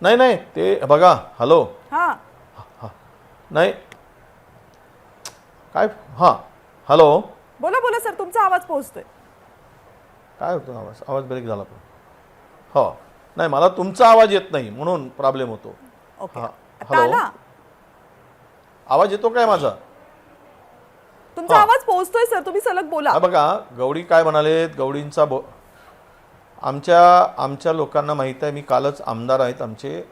नाही ते बघा, हॅलो,
हा
नाही काय, हा हॅलो,
बोला सर, तुमचा आवाज पोहोचतोय.
काय होतं आवाज ब्रेक झाला पण. हो नाही, मला तुमचा आवाज येत नाही म्हणून प्रॉब्लेम होतो.
हॅलो,
आवाज येतो काय माझा?
तुमचा आवाज पोहोचतोय सर, तुम्ही सलग बोला.
बघा गवडी काय म्हणाले, गवडींचा आमच्या लोकांना माहित आहे. मी कालच आमदार आहेत आमचे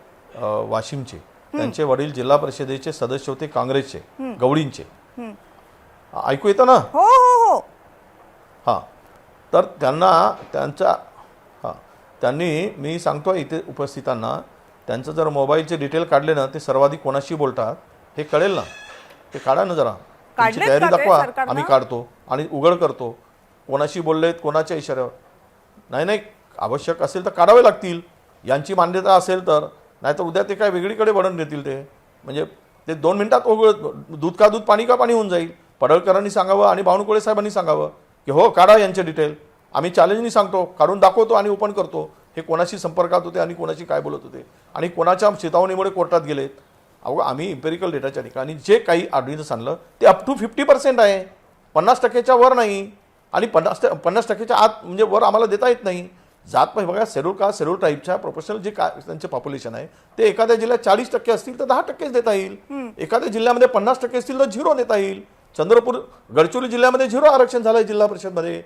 वाशिमचे, त्यांचे वडील जिल्हा परिषदेचे सदस्य होते काँग्रेसचे, गवडींचे. ऐकू येतं ना?
हो.
हां, तर त्यांनी मी सांगतो इथे उपस्थितांना, त्यांचं जर मोबाईलचे डिटेल काढले ना, ते सर्वाधिक कोणाशी बोलतात हे कळेल ना. ते काढा ना जरा.
काढलेत
तयारी
का ते
दाखवा,
सरकारनं?
आम्ही काढतो आणि उघड करतो. कोणाशी बोललेत, कोणाच्या इशाऱ्यावर नाही, आवश्यक असेल तर काढावे लागतील, यांची मान्यता असेल तर. नाहीतर उद्या ते काय वेगळीकडे वळण देतील. ते म्हणजे ते 2 मिनिटात दूध का दूध पाणी का पाणी होऊन जाईल. पडळकरांनी सांगावं आणि बावनकुळे साहेबांनी सांगावं की हो काढा यांचे डिटेल, आम्ही चॅलेंजनी सांगतो, काढून दाखवतो आणि ओपन करतो. हे कोणाशी संपर्कात होते आणि कोणाशी काय बोलत होते आणि कोणाच्या चेतावणीमुळे कोर्टात गेलेत. अहो, आम्ही इम्पेरिकल डेटाच्या ठिकाणी जे काही ऑर्डिनन्स आणलं ते अप टू 50% आहे, 50%च्या वर नाही. आणि 50%च्या आत म्हणजे वर आम्हाला देता येत नाही. जात बघा, शेड्यूल कास्ट शेड्यूल ट्राईबच्या प्रोफेशनल जे काय त्यांचे पॉप्युलेशन आहे ते एखाद्या जिल्ह्यात 40% असतील तर 10%च देता येईल. एखाद्या जिल्ह्यामध्ये 50% असतील तर 0 देता येईल. चंद्रपूर गडचिरोली जिल्ह्यामध्ये 0 आरक्षण झालंय, जिल्हा परिषदमध्ये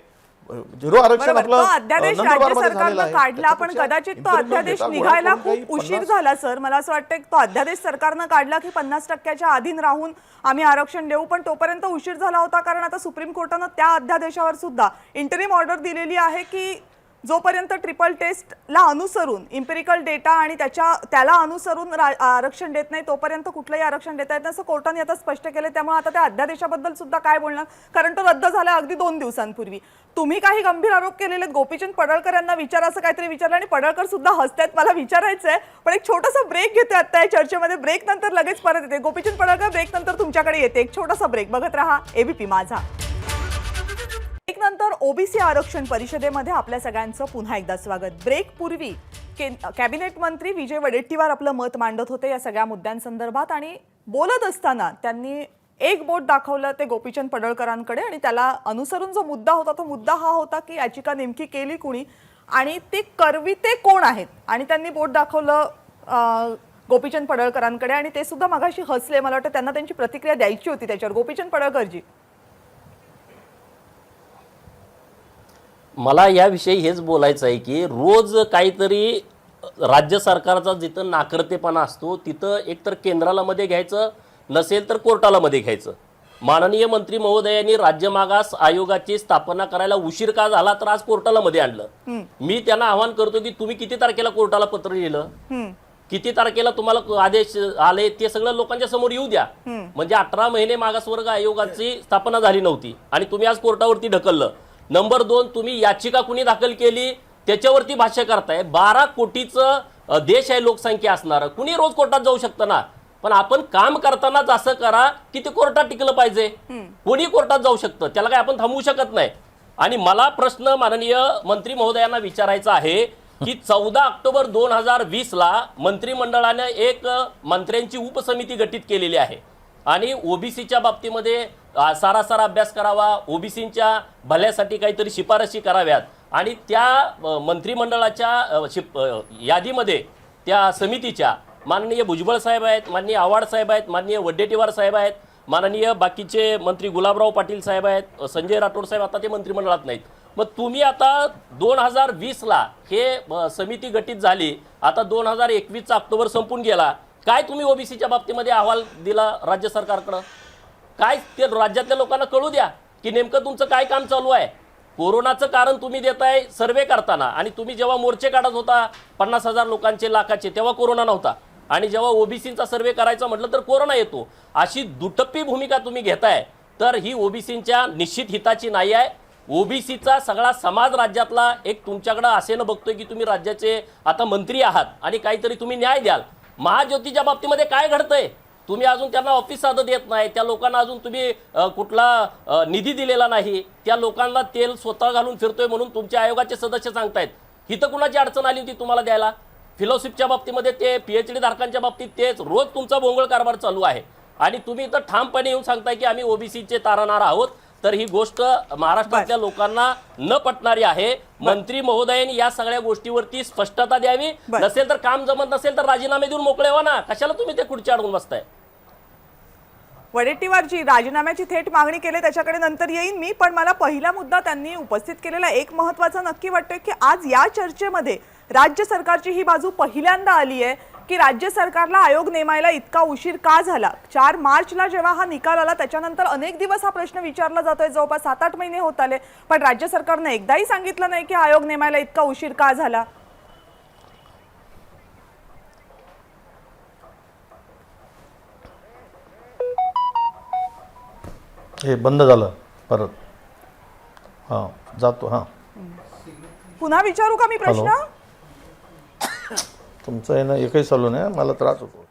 0 आरक्षण
बरोबर. तो
आपलं
अध्यादेश राज्य
नंदुरबारमध्ये झालेलं
सरकारनं
आहे.
काढला, पण
त्याच्यापेक्षा
कदाचित तो
imperial
अध्यादेश
data गोळा
निघायला
करून काही
खूप उशीर
50
झाला सर. मला असं वाटतं तो अध्यादेश सरकारनं काढला की 50%च्या अधीन राहून आम्ही आरक्षण देऊ, पण तोपर्यंत उशीर झाला होता. कारण आता सुप्रीम कोर्टानं त्या अध्यादेशावर सुद्धा इंटरिम ऑर्डर दिलेली आहे की जोपर्यंत ट्रिपल टेस्टला अनुसरून इम्पेरिकल डेटा आणि त्याला अनुसरून आरक्षण देत नाही तोपर्यंत कुठलंही आरक्षण देता येत नाही, असं कोर्टाने आता स्पष्ट केलं. त्यामुळे आता त्या अध्यादेशाबद्दल सुद्धा काय बोलणार, कारण तो रद्द झाला अगदी 2 दिवसांपूर्वी. तुम्ही काही गंभीर आरोप केलेले गोपीचंद पडळकर यांना विचारा असं काहीतरी विचारलं आणि पडळकर सुद्धा हसतायत. मला विचारायचं आहे, पण एक छोटासा ब्रेक घेतोय आता या चर्चेमध्ये. ब्रेक नंतर लगेच परत येते. गोपीचंद पडळकर, ब्रेक नंतर तुमच्याकडे येते. एक छोटासा ब्रेक, बघत रहा एबीपी माझा. ब्रेक नंतर ओबीसी आरक्षण परिषदेमध्ये आपल्या सगळ्यांचं पुन्हा एकदा स्वागत. ब्रेक पूर्वी कॅबिनेट मंत्री विजय वडेट्टीवार आपलं मत मांडत होते या सगळ्या मुद्द्यांसंदर्भात आणि बोलत असताना त्यांनी एक बोट दाखवलं ते गोपीचंद पडळकरांकडे आणि त्याला अनुसरून जो मुद्दा होता तो मुद्दा हा होता की याचिका नेमकी केली कुणी आणि ती करविते कोण आहेत. आणि त्यांनी बोट दाखवलं गोपीचंद पडळकरांकडे आणि ते सुद्धा मगाशी हसले. मला वाटतं त्यांना त्यांची प्रतिक्रिया द्यायची होती त्याच्यावर. गोपीचंद पडळकरजी,
मला याविषयी हेच बोलायचं आहे की रोज काहीतरी राज्य सरकारचा जिथं नाकर्तेपणा असतो तिथं एकतर केंद्राला मध्ये घ्यायचं, नसेल तर कोर्टाला मध्ये घ्यायचं. माननीय मंत्री महोदयांनी राज्य मागास आयोगाची स्थापना करायला उशीर का झाला तर आज कोर्टाला मध्ये आणलं. मी त्यांना आवाहन करतो की तुम्ही किती तारखेला कोर्टाला पत्र लिहिलं, किती तारखेला तुम्हाला आदेश आले ते सगळं लोकांच्या समोर येऊ द्या. म्हणजे 18 महिने मागासवर्ग आयोगाची स्थापना झाली नव्हती आणि तुम्ही आज कोर्टावरती ढकललं. नंबर 2, तुम्ही याचिका कुणी दाखल केली त्याच्यावरती भाष्य करताय. 12 कोटीचं देश आहे लोकसंख्या असणार, कुणी रोज कोर्टात जाऊ शकतं ना. पण आपण काम करतानाच असं करा की ते कोर्टात टिकलं पाहिजे. कोणी कोर्टात जाऊ शकतं, त्याला काय आपण थांबवू शकत नाही. आणि मला प्रश्न माननीय मंत्री महोदयांना विचारायचा आहे की 14 ऑक्टोबर 2020ला मंत्रिमंडळाने एक मंत्र्यांची उपसमिती गठीत केलेली आहे आणि ओबीसीच्या बाबतीमध्ये सारासार अभ्यास करावा, ओबीसीच्या भल्यासाठी काहीतरी शिफारशी कराव्यात. आणि त्या मंत्रिमंडळाच्या यादीमध्ये त्या समितीच्या माननीय भुजबळ साहेब आहेत, माननीय आव्हाड साहेब आहेत, माननीय वडेट्टीवार साहेब आहेत, माननीय बाकीचे मंत्री गुलाबराव पाटील साहेब आहेत, संजय राठोड साहेब आता ते मंत्रिमंडळात नाहीत. मग तुम्ही आता 2020ला हे समिती गठीत झाली, आता 2021चा ऑक्टोबर संपून गेला, काय तुम्ही ओबीसीच्या बाबतीमध्ये अहवाल दिला राज्य सरकारकडं? काय ते राज्यातल्या लोकांना कळू द्या की नेमकं तुमचं काय काम चालू आहे. कोरोनाचं कारण तुम्ही देताय सर्वे करताना, आणि तुम्ही जेव्हा मोर्चे काढत होता 50,000 लोकांचे, लाखाचे, तेव्हा कोरोना नव्हता. आणि जेव्हा ओबीसीचा सर्वे करायचा म्हटलं तर कोरोना येतो. अशी दुटप्पी भूमिका तुम्ही घेताय तर ही ओबीसीच्या निश्चित हिताची नाही आहे. ओबीसीचा सगळा समाज राज्यातला एक तुमच्याकडे असेनं बघतोय की तुम्ही राज्याचे आता मंत्री आहात आणि काहीतरी तुम्ही न्याय द्याल. महाज्योतीच्या बाबतीमध्ये काय घडतंय? तुम्ही अजून त्यांना ऑफिस साधं देत नाही, त्या लोकांना अजून तुम्ही कुठला निधी दिलेला नाही, त्या लोकांना तेल स्वतः घालून फिरतोय म्हणून तुमच्या आयोगाचे सदस्य सांगतायत. हिथं कुणाची अडचण आली होती तुम्हाला द्यायला? फेलोशिपच्या बाबतीमध्ये ते पीएचडी धारकांच्या बाबतीत तेच रोज तुमचा भोंगळ कारभार चालू आहे आणि तुम्ही इथं ठामपणे येऊन सांगताय की आम्ही ओबीसीचे तारणार आहोत. तर ही गोष्ट महाराष्ट्रातल्या लोकांना न पटणारी आहे. मंत्री महोदयांनी या सगळ्या गोष्टीवरती स्पष्टता द्यावी. नसेल तर काम जमत नसेल तर राजीनामे देऊन मोकळे व्हा ना. कशाला तुम्ही ते खुर्ची अडवून बसताय?
वडेट्टीवारजी, राजीनाम्याची थेट मागणी केली त्याच्याकडे नंतर येईन मी, पण मला पहिला मुद्दा त्यांनी उपस्थित केलेला एक महत्त्वाचा नक्की वाटतोय की आज या चर्चेमध्ये राज्य सरकारची ही बाजू पहिल्यांदा आली आहे की राज्य सरकारला आयोग नेमायला इतका उशीर का झाला. 4 मार्चला जेव्हा हा निकाल आला त्याच्यानंतर अनेक दिवस हा प्रश्न विचारला जातोय, जवळपास 7-8 महिने होत आले, पण राज्य सरकारने एकदाही सांगितलं नाही की आयोग नेमायला इतका उशीर का झाला.
हे बंद झालं परत. हां जातो. हां
पुन्हा विचारू का मी प्रश्न?
तुमचं आहे ना एकही चालू नाही, मला त्रास होतो.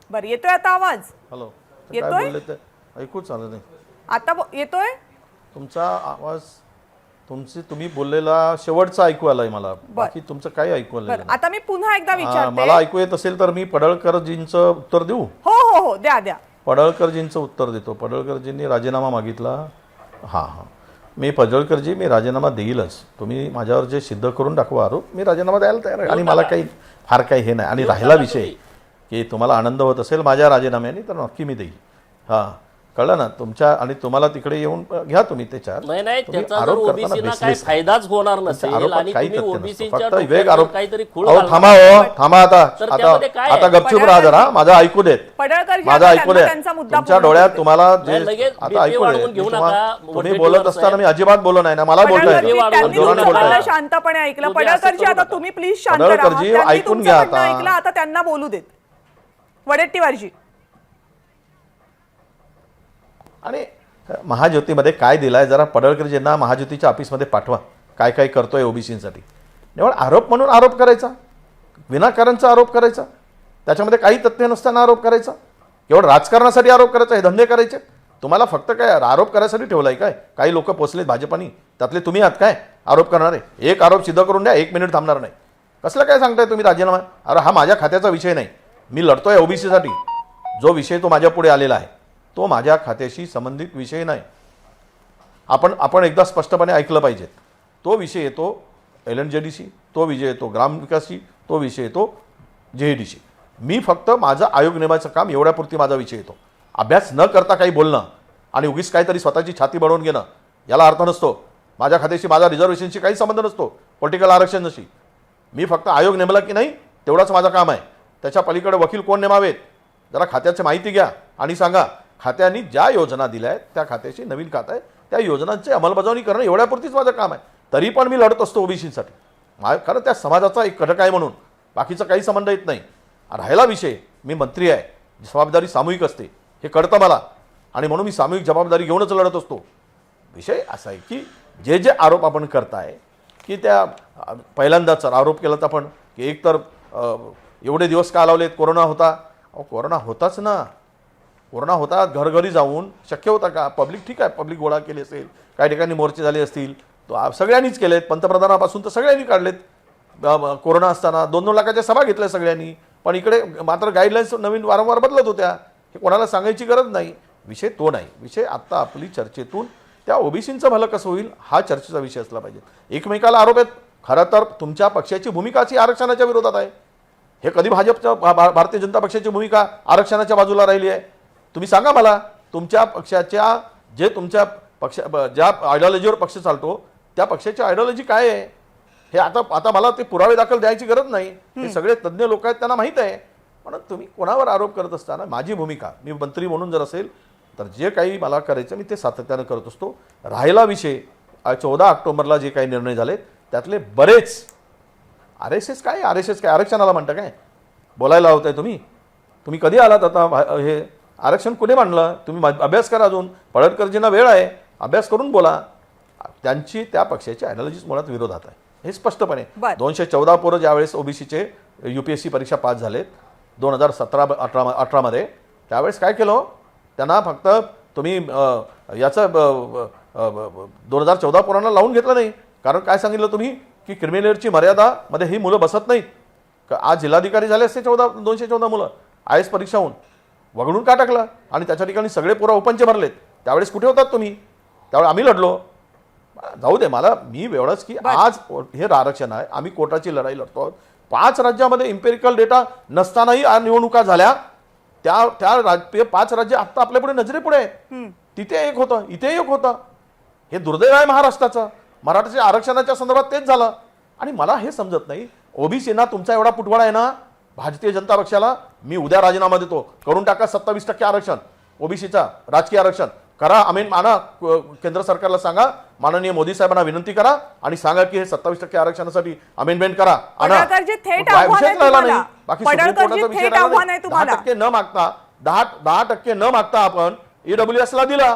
बरं, येतोय आता आवाज?
हॅलो काय
येतोय?
बोलले ते ऐकूच आलं नाही.
आता येतोय?
तुमचा आवाज तुम्ही बोललेला शेवटचा ऐकू आलाय मला, बाकी तुमचं काही ऐकू आलं
बरं,
नाही.
आता मी पुन्हा एकदा विचारते.
मला ऐकू येत असेल तर मी पडळकरजींचं उत्तर देऊ.
हो हो हो, द्या द्या.
पडळकरजींचं उत्तर देतो. पडळकरजींनी राजीनामा मागितला. हां हां, मी पडळकरजी मी राजीनामा देईलच. तुम्ही माझ्यावर जे सिद्ध करून दाखवा आरोप, मी राजीनामा द्यायला तयार आहे. आणि मला काही फार काही हे नाही. आणि राहिला विषय की तुम्हाला आनंद होत असेल माझ्या राजीनाम्याने, तर नक्की मी देईल. हां कळलं ना तुमच्या. आणि तुम्हाला तिकडे येऊन घ्या तुम्ही ते चार.
नाही
तुम्ही
त्याचा जर
आरोप करताना
ओबीसीना काही
baseless आहे.
फायदाच होणार नसेल
आरोपात
आणि
काही
तुम्ही
तथ्य नसतं.
ओबीसीच्या
फक्त वेग आरोप.
काहीतरी खूळ
अहो,
घालणार.
थांबा आता.
तर त्यामध्ये काय आहे?
आता गपचूप राहा जरा, माझं ऐकू देत.
पडळकरजी,
माझं
आता
ऐकू
त्यांना
द्या.
त्यांचा मुद्दा
तुमच्या
पूर्ण
डोळ्यात
होऊ दे.
तुम्हाला जे
नाही, लगेच
आता
BP
ऐकू
वाढवून
दे.
घेऊ
तुम्हा-
नका.
तुम्ही
वरती
बोलत
दिवस
असताना
आहे.
मी अजिबात बोललो नाही ना, मला बोलताय.
पडळकरजी, त्यांनी
जोराने
तुमचं
बोलताय.
म्हणणं शांतपणे ऐकलं.
तुम्ही असं
पडळकरजी,
करू
आता
नका.
तुम्ही प्लीज शांत राहा.
पडळकरजी,
त्यांनी
ऐकून
तुमचं
घ्या
म्हणणं
आता.
ऐकलं, आता त्यांना बोलू देत. वडेट्टीवारजी.
आणि महाज्योतीमध्ये काय दिलाय जरा पडळकरजींना महाज्योतीच्या ऑफिसमध्ये पाठवा. काय काय करतोय ओबीसीसाठी. निवड आरोप म्हणून आरोप करायचा, विनाकारणचा आरोप करायचा, त्याच्यामध्ये काही तथ्य नसताना आरोप करायचा, एवढं राजकारणासाठी आरोप करायचा, हे धंदे करायचे. तुम्हाला फक्त काय आरोप करायसाठी ठेवलाय काय? काही लोक पोचलेत भाजपानी, त्यातले तुम्ही आहात काय आरोप करणारे? एक आरोप सिद्ध करून द्या, 1 मिनिट थांबणार नाही. कसलं काय सांगताय तुम्ही राजीनामा? अरे हा माझ्या खात्याचा विषय नाही. मी लढतोय ओबीसीसाठी. जो विषय तो माझ्या पुढे आलेला आहे तो माझ्या खात्याशी संबंधित विषय नाही. आपण एकदा स्पष्टपणे ऐकलं पाहिजे. तो विषय येतो LNJDC, तो विषय येतो ग्रामविकासशी, तो विषय येतो JADC. मी फक्त माझं आयोग नेमाचं काम एवढ्यापुरती माझा विषय येतो. अभ्यास न करता काही बोलणं आणि उगीच काहीतरी स्वतःची छाती बडवून घेणं याला अर्थ नसतो. माझ्या खात्याशी, माझा रिझर्वेशनशी काही संबंध नसतो, पॉलिटिकल आरक्षणाशी. मी फक्त आयोग नेमला की नाही तेवढाच माझं काम आहे. त्याच्या पलीकडे वकील कोण नेमावेत जरा खात्याची माहिती घ्या आणि सांगा. खात्याने ज्या योजना दिल्या आहेत त्या खात्याची नवीन खातं आहे, त्या योजनांची अंमलबजावणी करणं एवढ्यापुरतीच माझं काम आहे. तरी पण मी लढत असतो ओबीसीसाठी, कारण त्या समाजाचा एक घटक आहे म्हणून. बाकीचा काही संबंध येत नाही. राहिला विषय, मी मंत्री आहे, जबाबदारी सामूहिक असते, हे कळतं मला. आणि म्हणून मी सामूहिक जबाबदारी घेऊनच लढत असतो. विषय असा आहे की जे जे आरोप आपण करताय की त्या पहिल्यांदाच आरोप केला आपण की एक तर एवढे दिवस का लावलेत, कोरोना होता. अहो कोरोना होताच ना, कोरोना होता. घरघरी जाऊन शक्य होता का? पब्लिक ठीक आहे, पब्लिक गोळा केली असेल, काही ठिकाणी मोर्चे झाले असतील, तो सगळ्यांनीच केलेत. पंतप्रधानापासून तर सगळ्यांनी काढलेत. कोरोना असताना 2-2 लाखाच्या सभा घेतल्या सगळ्यांनी. पण इकडे मात्र गाईडलाईन्स नवीन वारंवार बदलत होत्या. हे कोणाला सांगायची गरज नाही. विषय तो नाही. विषय आत्ता आपली चर्चेतून त्या ओबीसींचं भलं कसं होईल हा चर्चेचा विषय असला पाहिजे. एकमेकाला आरोप आहेत. खरं तर तुमच्या पक्षाची भूमिकाची आरक्षणाच्या विरोधात आहे. हे कधी भाजपच्या भारतीय जनता पक्षाची भूमिका आरक्षणाच्या बाजूला राहिली आहे? तुम्ही सांगा मला. तुमच्या पक्षाच्या जे तुमच्या ज्या आयडिओलॉजीवर पक्ष चालतो त्या पक्षाची आयडिओलॉजी काय आहे हे आता मला ते पुरावे दाखल द्यायची गरज नाही. हे सगळे तज्ज्ञ लोक आहेत, त्यांना माहीत आहे. म्हणून तुम्ही कोणावर आरोप करत असताना माझी भूमिका, मी मंत्री म्हणून जर असेल तर जे काही मला करायचं मी ते सातत्यानं करत असतो. राहिला विषय 14 ऑक्टोबरला जे काही निर्णय झाले त्यातले बरेच RSS काय आरक्षणाला म्हणता काय बोलायला होत आहे तुम्ही कधी आलात? आता हे आरक्षण कुठे मांडलं? तुम्ही अभ्यास करा. अजून पडळकरजींना वेळ आहे, अभ्यास करून बोला. त्यांची त्या पक्षाची आयडिओलॉजीच मुळात विरोधात आहे, हे स्पष्टपणे. 214 पोरं ज्यावेळेस ओबीसीचे UPSC परीक्षा पास झालेत 2017-18 मध्ये, त्यावेळेस काय केलं? त्यांना फक्त तुम्ही याचं 2014 पोरांना लावून घेतलं नाही. कारण काय सांगितलं तुम्ही की क्रिमिनलची मर्यादा मध्ये ही मुलं बसत नाहीत. आज जिल्हाधिकारी झाले असते 214 मुलं IAS परीक्षा होऊन वगळून का टाकलं? आणि त्याच्या ठिकाणी सगळे पोरं ओपनचे भरलेत. त्यावेळेस कुठे होतात तुम्ही? त्यावेळेस आम्ही लढलो. जाऊ दे मला, मी एवढंच की आज हे आरक्षण आहे, आम्ही कोर्टाची लढाई लढतो. 5 राज्यामध्ये इम्पेरिकल डेटा नसतानाही निवडणुका झाल्या. त्या 5 राज्य आता आपल्यापुढे नजरेपुढे आहे. तिथे एक होतं, इथे एक होतं. हे दुर्दैव आहे महाराष्ट्राचं. मराठीच्या आरक्षणाच्या संदर्भात तेच झालं. आणि मला हे समजत नाही, ओबीसीना तुमचा एवढा पुटवाडा आहे ना भारतीय जनता पक्षाला. मी उद्या राजीनामा देतो, करून टाका 27% आरक्षण ओबीसीचा, राजकीय आरक्षण करा. माना केंद्र सरकारला सांगा, माननीय मोदी साहेबांना विनंती करा आणि सांगा की हे 27% आरक्षणासाठी अमेंडमेंट करा.
पडळकरजी, थेट आव्हान आहे तुम्हाला.
बाकी
पडळकरजी, थेट आव्हान आहे तुम्हाला.
10% न मागता 10% न मागता आपण EWS ला दिला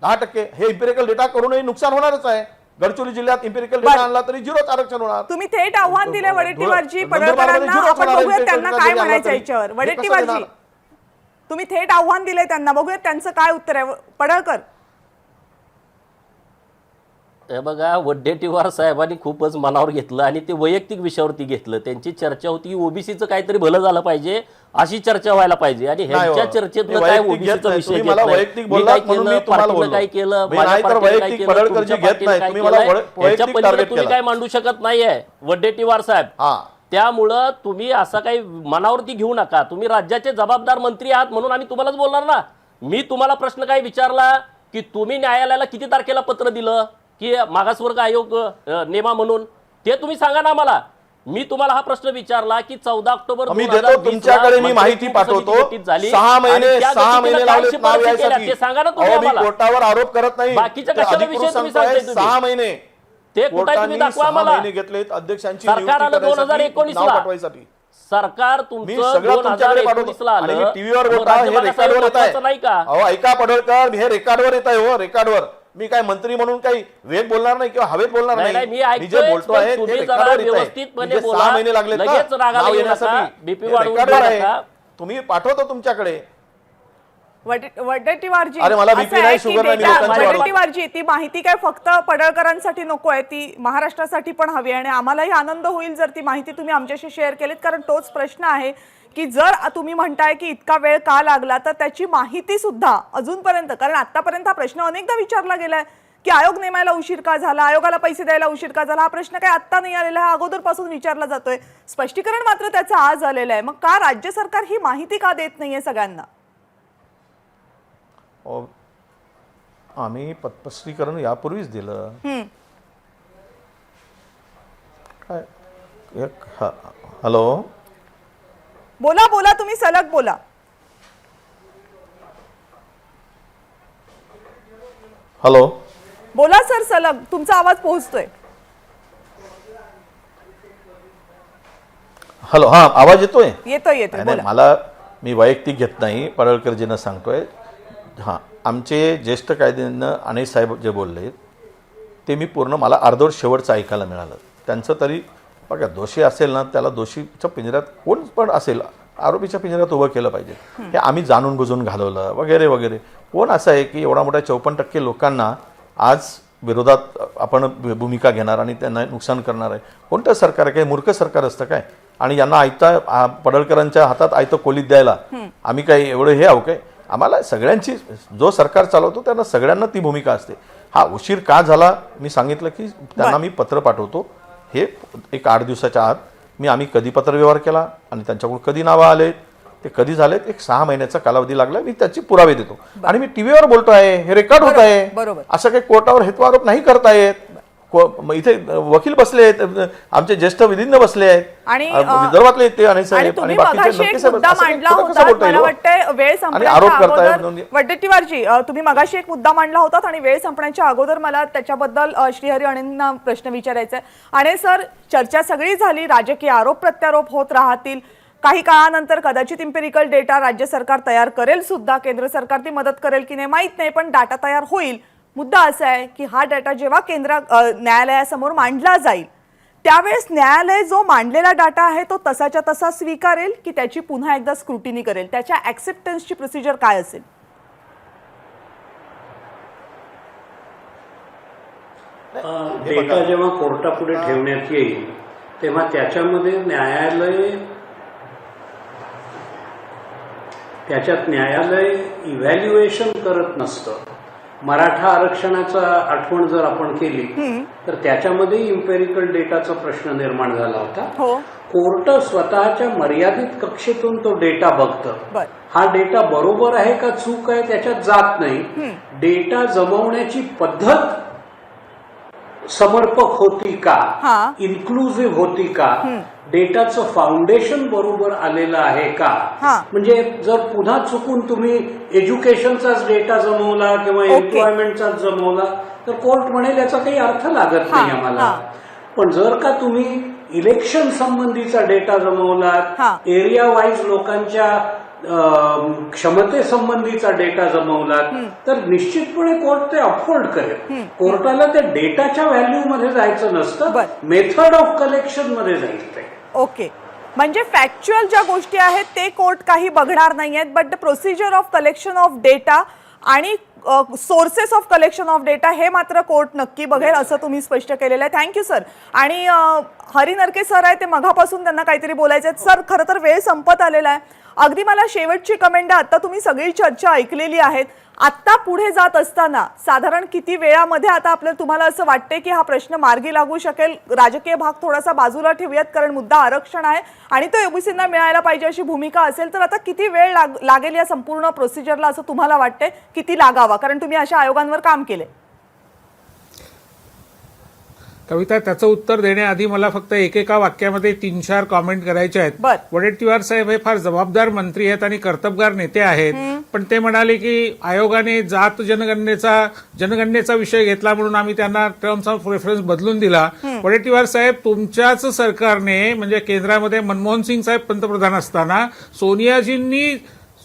10%. हे इम्पेरिकल डेटा करूनही नुकसान होणारच आहे. गडचिरोली जिल्ह्यात इम्पेरिकल डेटा आणला तरी 0च आरक्षण होणार.
तुम्ही थेट आव्हान दिले वडेट्टीवारजी
नंदुरबारमध्ये
पडळकरांना,
zero
आपण
होणार
बघूयात
empirical
त्यांना
data
काय
जरी आणला
म्हणायचं
तरी.
याच्यावर.
हे कसं
वडेट्टीवारजी
देणार?
तुम्ही थेट आव्हान दिले त्यांना, बघूयात त्यांचं काय उत्तर आहे. पडळकर.
हे बघा, वडेट्टीवार साहेबांनी खूपच मनावर घेतलं आणि ते वैयक्तिक विषयावरती घेतलं. त्यांची चर्चा होती ओबीसीचं काहीतरी भलं झालं पाहिजे, अशी चर्चा व्हायला पाहिजे. आणि ह्यांच्या चर्चेतनं काय ओबीसीचा विषय
मला वैयक्तिक बोललात म्हणून मी तुम्हाला बोललो.
काय केलं,
मी नाही तर वैयक्तिक पडळकरजी घेत नाही, तुम्ही मला वैयक्तिक टार्गेट
तुम्ही
केलं.
काय मांडू शकत नाहीये वडेट्टीवार साहेब. त्यामुळं तुम्ही असं काही मनावरती घेऊ नका. तुम्ही राज्याचे जबाबदार मंत्री आहात म्हणून आम्ही तुम्हालाच बोलणार ना. मी तुम्हाला प्रश्न काय विचारला की तुम्ही न्यायालयाला किती तारखेला पत्र दिलं की मागासवर्ग आयोग नेमा म्हणून, ते तुम्ही सांगा ना मला. मी तुम्हाला हा प्रश्न विचारला की 14 ऑक्टोबर
मी देतो तुमच्याकडे, मी माहिती पाठवतो. 6 महिने लावले नाव यायसाठी.
ते सांगा ना तुम्ही
अहो, मी
आम्हाला.
कोर्टावर आरोप करत नाही.
बाकीच्या
ते
कशाला
अधिकृत
विषय तुम्ही
सांगताय,
सांगताय तुम्ही?
6 महिने
ते कुठे तुम्ही
कोर्टाने
दाखवा
6
मला.
महिने घेतलेत अध्यक्षांची
सरकार
नियुक्ती
आलं
करण्यासाठी,
2019
नाव
ला.
पाठवायसाठी.
सरकार
मी
तुमचं
सगळं तुमच्याकडे
2019
पाठवतो
ला
आणि मी
आलं.
टीव्हीवर
मग
बोलता, हे
राज्यपाल
रेकॉर्डवर येत आहे.
महत्त्वाचं नाही का?
अहो ऐका पडळकर, हे रेकॉर्डवर येत आहे. हो, रेकॉर्डवर. मी काय मंत्री म्हणून काही वेग बोलणार नाही किंवा हवेत बोलणार
नाही,
नाही.
मी
मी
ऐकतोय,
जे बोलतो
पण
आहे
तुम्ही
ते
जरा
रेकॉर्डवर येत आहे.
व्यवस्थितपणे
म्हणजे
बोला.
6 महिने लागले
लगेच रागाला येऊ नका. BP वाढवून
रेकॉर्डवर
घेऊ
आहे.
नका.
तुम्ही पाठवतो तुमच्याकडे.
वडेट्टीवारजी,
अरे मला
असं
BP
आहे
नाही,
की
शुगर नाही, मी
डेटा-
लोकांची वाढवतो.
वडेट्टीवारजी, ती माहिती काय फक्त पडळकरांसाठी नको आहे, ती महाराष्ट्रासाठी पण हवी आहे. आणि आम्हालाही आनंद होईल जर ती माहिती तुम्ही आमच्याशी शेअर केलीत. कारण तोच प्रश्न आहे की जर तुम्ही म्हणताय की इतका वेळ का लागला, तर त्याची माहिती सुद्धा अजूनपर्यंत, कारण आतापर्यंत हा प्रश्न अनेकदा विचारला गेलाय की आयोग नेमायला उशीर का झाला, आयोगाला पैसे द्यायला उशीर का झाला. हा प्रश्न काही आत्ता नाही आलेला आहे, अगोदरपासून विचारला जातोय. स्पष्टीकरण मात्र त्याचं आज आलेलं आहे. मग का राज्य सरकार ही माहिती का देत नाहीये सगळ्यांना?
आम्ही स्पष्टीकरण यापूर्वीच दिलं. काय हॅलो,
बोला बोला, तुम्ही सलग बोला.
हॅलो,
बोला सर, सलग तुमचा आवाज पोहोचतोय.
हॅलो. हा, आवाज येतोय?
येतोय येतोय,
नाही,
बोला.
मला मी वैयक्तिक घेत नाही, पडळकरजींना सांगतोय. हां, आमचे ज्येष्ठ कायदेज्ञ अनिश साहेब जे बोलले ते मी पूर्ण, मला अर्धवट शेवटचं ऐकायला मिळालं. त्यांचं तरी बघा, दोषी असेल ना त्याला दोषीच्या पिंजऱ्यात, कोण पण असेल आरोपीच्या पिंजऱ्यात उभं केलं पाहिजे. हे आम्ही जाणून बुजून घालवलं वगैरे वगैरे. कोण असं आहे की एवढा मोठ्या 54% लोकांना आज विरोधात आपण भूमिका घेणार आणि त्यांना नुकसान करणार आहे? कोणतं सरकार आहे? काही मूर्ख सरकार असतं काय? आणि यांना आयता, पडळकरांच्या हातात आयतं कोलीत द्यायला आम्ही काही एवढं हे आहो काय? आम्हाला सगळ्यांची, जो सरकार चालवतो त्यांना सगळ्यांना ती भूमिका असते. हा उशीर का झाला, मी सांगितलं की त्यांना मी पत्र पाठवतो. हे एक 8 दिवसाच्या आत आम्ही कधी पत्रव्यवहार केला आणि त्यांच्याकडून कधी नावं आले, ते कधी झालेत, एक 6 महिन्याचा कालावधी लागला. मी त्याची पुरावे देतो आणि मी टीव्हीवर बोलतो आहे, हे रेकॉर्ड होत आहे.
बरोबर.
असं काही कोर्टावर हेतुआरोप नाही करतायत. इथे वकील बसले आहेत, आमचे ज्येष्ठ विधिज्ञ बसले आहेत
आणि
विदर्भातले ते आणि
आणि तुम्ही मगाशी एक मुद्दा मांडला होता, मला वाटतंय वेळ
आरोप
संपण्याच्या
करतायत
अगोदर. वडेट्टीवारजी, तुम्ही मगाशी एक मुद्दा मांडला होता आणि वेळ संपण्याच्या अगोदर मला त्याच्याबद्दल श्रीहरी अणेंना प्रश्न विचारायचा आहे. आणि सर, चर्चा सगळी झाली, राजकीय आरोप प्रत्यारोप होत राहतील. काही काळानंतर कदाचित इम्पेरिकल डेटा राज्य सरकार तयार करेल सुद्धा, केंद्र सरकार ती मदत करेल की नाही माहित नाही, पण डाटा तयार होईल. मुद्दा असा आहे की हा डाटा जेव्हा न्यायालयासमोर मांडला जाईल त्यावेळेस न्यायालय जो मांडलेला डाटा आहे तो तसाच्या तसा स्वीकारेल की त्याची पुन्हा एकदा स्क्रुटिनी करेल? त्याच्या ऍक्सेप्टन्सची प्रोसिजर काय असेल?
डेटा जेव्हा कोर्टापुढे ठेवण्यात येईल तेव्हा त्याच्यामध्ये न्यायालय इव्हॅल्युएशन करत नसतं. मराठा आरक्षणाचा आठवण जर आपण केली तर त्याच्यामध्ये इम्पेरिकल डेटाचा प्रश्न निर्माण झाला होता. कोर्ट स्वतःच्या मर्यादित कक्षेतून तो डेटा बघतं. हा डेटा बरोबर आहे का चूक आहे त्याच्यात जात नाही. डेटा जमवण्याची पद्धत समर्पक होती का, इन्क्लुझिव्ह होती का, डेटाचं फाउंडेशन बरोबर आलेलं आहे का. म्हणजे जर पुन्हा चुकून तुम्ही एज्युकेशनचाच डेटा जमवला किंवा एम्प्लॉयमेंटचाच जमवला तर कोर्ट म्हणेल याचा काही अर्थ लागत नाही आम्हाला. पण जर का तुम्ही इलेक्शन संबंधीचा डेटा जमवलात, एरिया वाईज लोकांच्या क्षमतेसंबंधीचा डेटा जमवलात तर निश्चितपणे कोर्ट ते अफोर्ड करेल. कोर्टाला त्या डेटाच्या व्हॅल्यू मध्ये जायचं नसतं,
बरं.
मेथड ऑफ कलेक्शन मध्ये जाईल ते.
ओके, म्हणजे फॅक्च्युअल ज्या गोष्टी आहेत ते कोर्ट काही बघणार नाही आहेत, but the procedure of collection of data आणि sources of collection of data हे मात्र कोर्ट नक्की बघेल असं तुम्ही स्पष्ट केलेलं आहे. Thank you sir. आणि हरी नरके सर आहे, ते मघापासून त्यांना काहीतरी बोलायचं आहे. सर, खरं तर वेळ संपत आलेला आहे. अगदी मला शेवटची कमेंट आहे, आता तुम्ही सगळी चर्चा ऐकलेली आहेत, आत्ता पुढे जात असताना साधारण किती वेळामध्ये आता आपल्याला तुम्हाला असं वाटते की हा प्रश्न मार्गी लागू शकेल? राजकीय भाग थोडासा बाजूला ठेवूयात, कारण मुद्दा आरक्षण आहे आणि तो ओबीसींना मिळायला पाहिजे अशी भूमिका असेल, तर आता किती वेळ लागेल या संपूर्ण प्रोसिजरला असं तुम्हाला वाटतंय? किती लागावा, कारण तुम्ही अशा आयोगांवर काम केले?
कविता, त्याचं उत्तर देण्याआधी मला फक्त एकेका वाक्यामध्ये 3-4 कॉमेंट करायचे आहेत.
बर.
वडेट्टीवार साहेब हे फार जबाबदार मंत्री आहेत आणि कर्तबगार नेते आहेत, पण ते म्हणाले की आयोगाने जात जनगणनेचा विषय घेतला म्हणून आम्ही त्यांना टर्म्स ऑफ रेफरन्स बदलून दिला. वडेट्टीवार साहेब, तुमच्याच सरकारने म्हणजे केंद्रामध्ये मनमोहन सिंग साहेब पंतप्रधान असताना सोनियाजींनी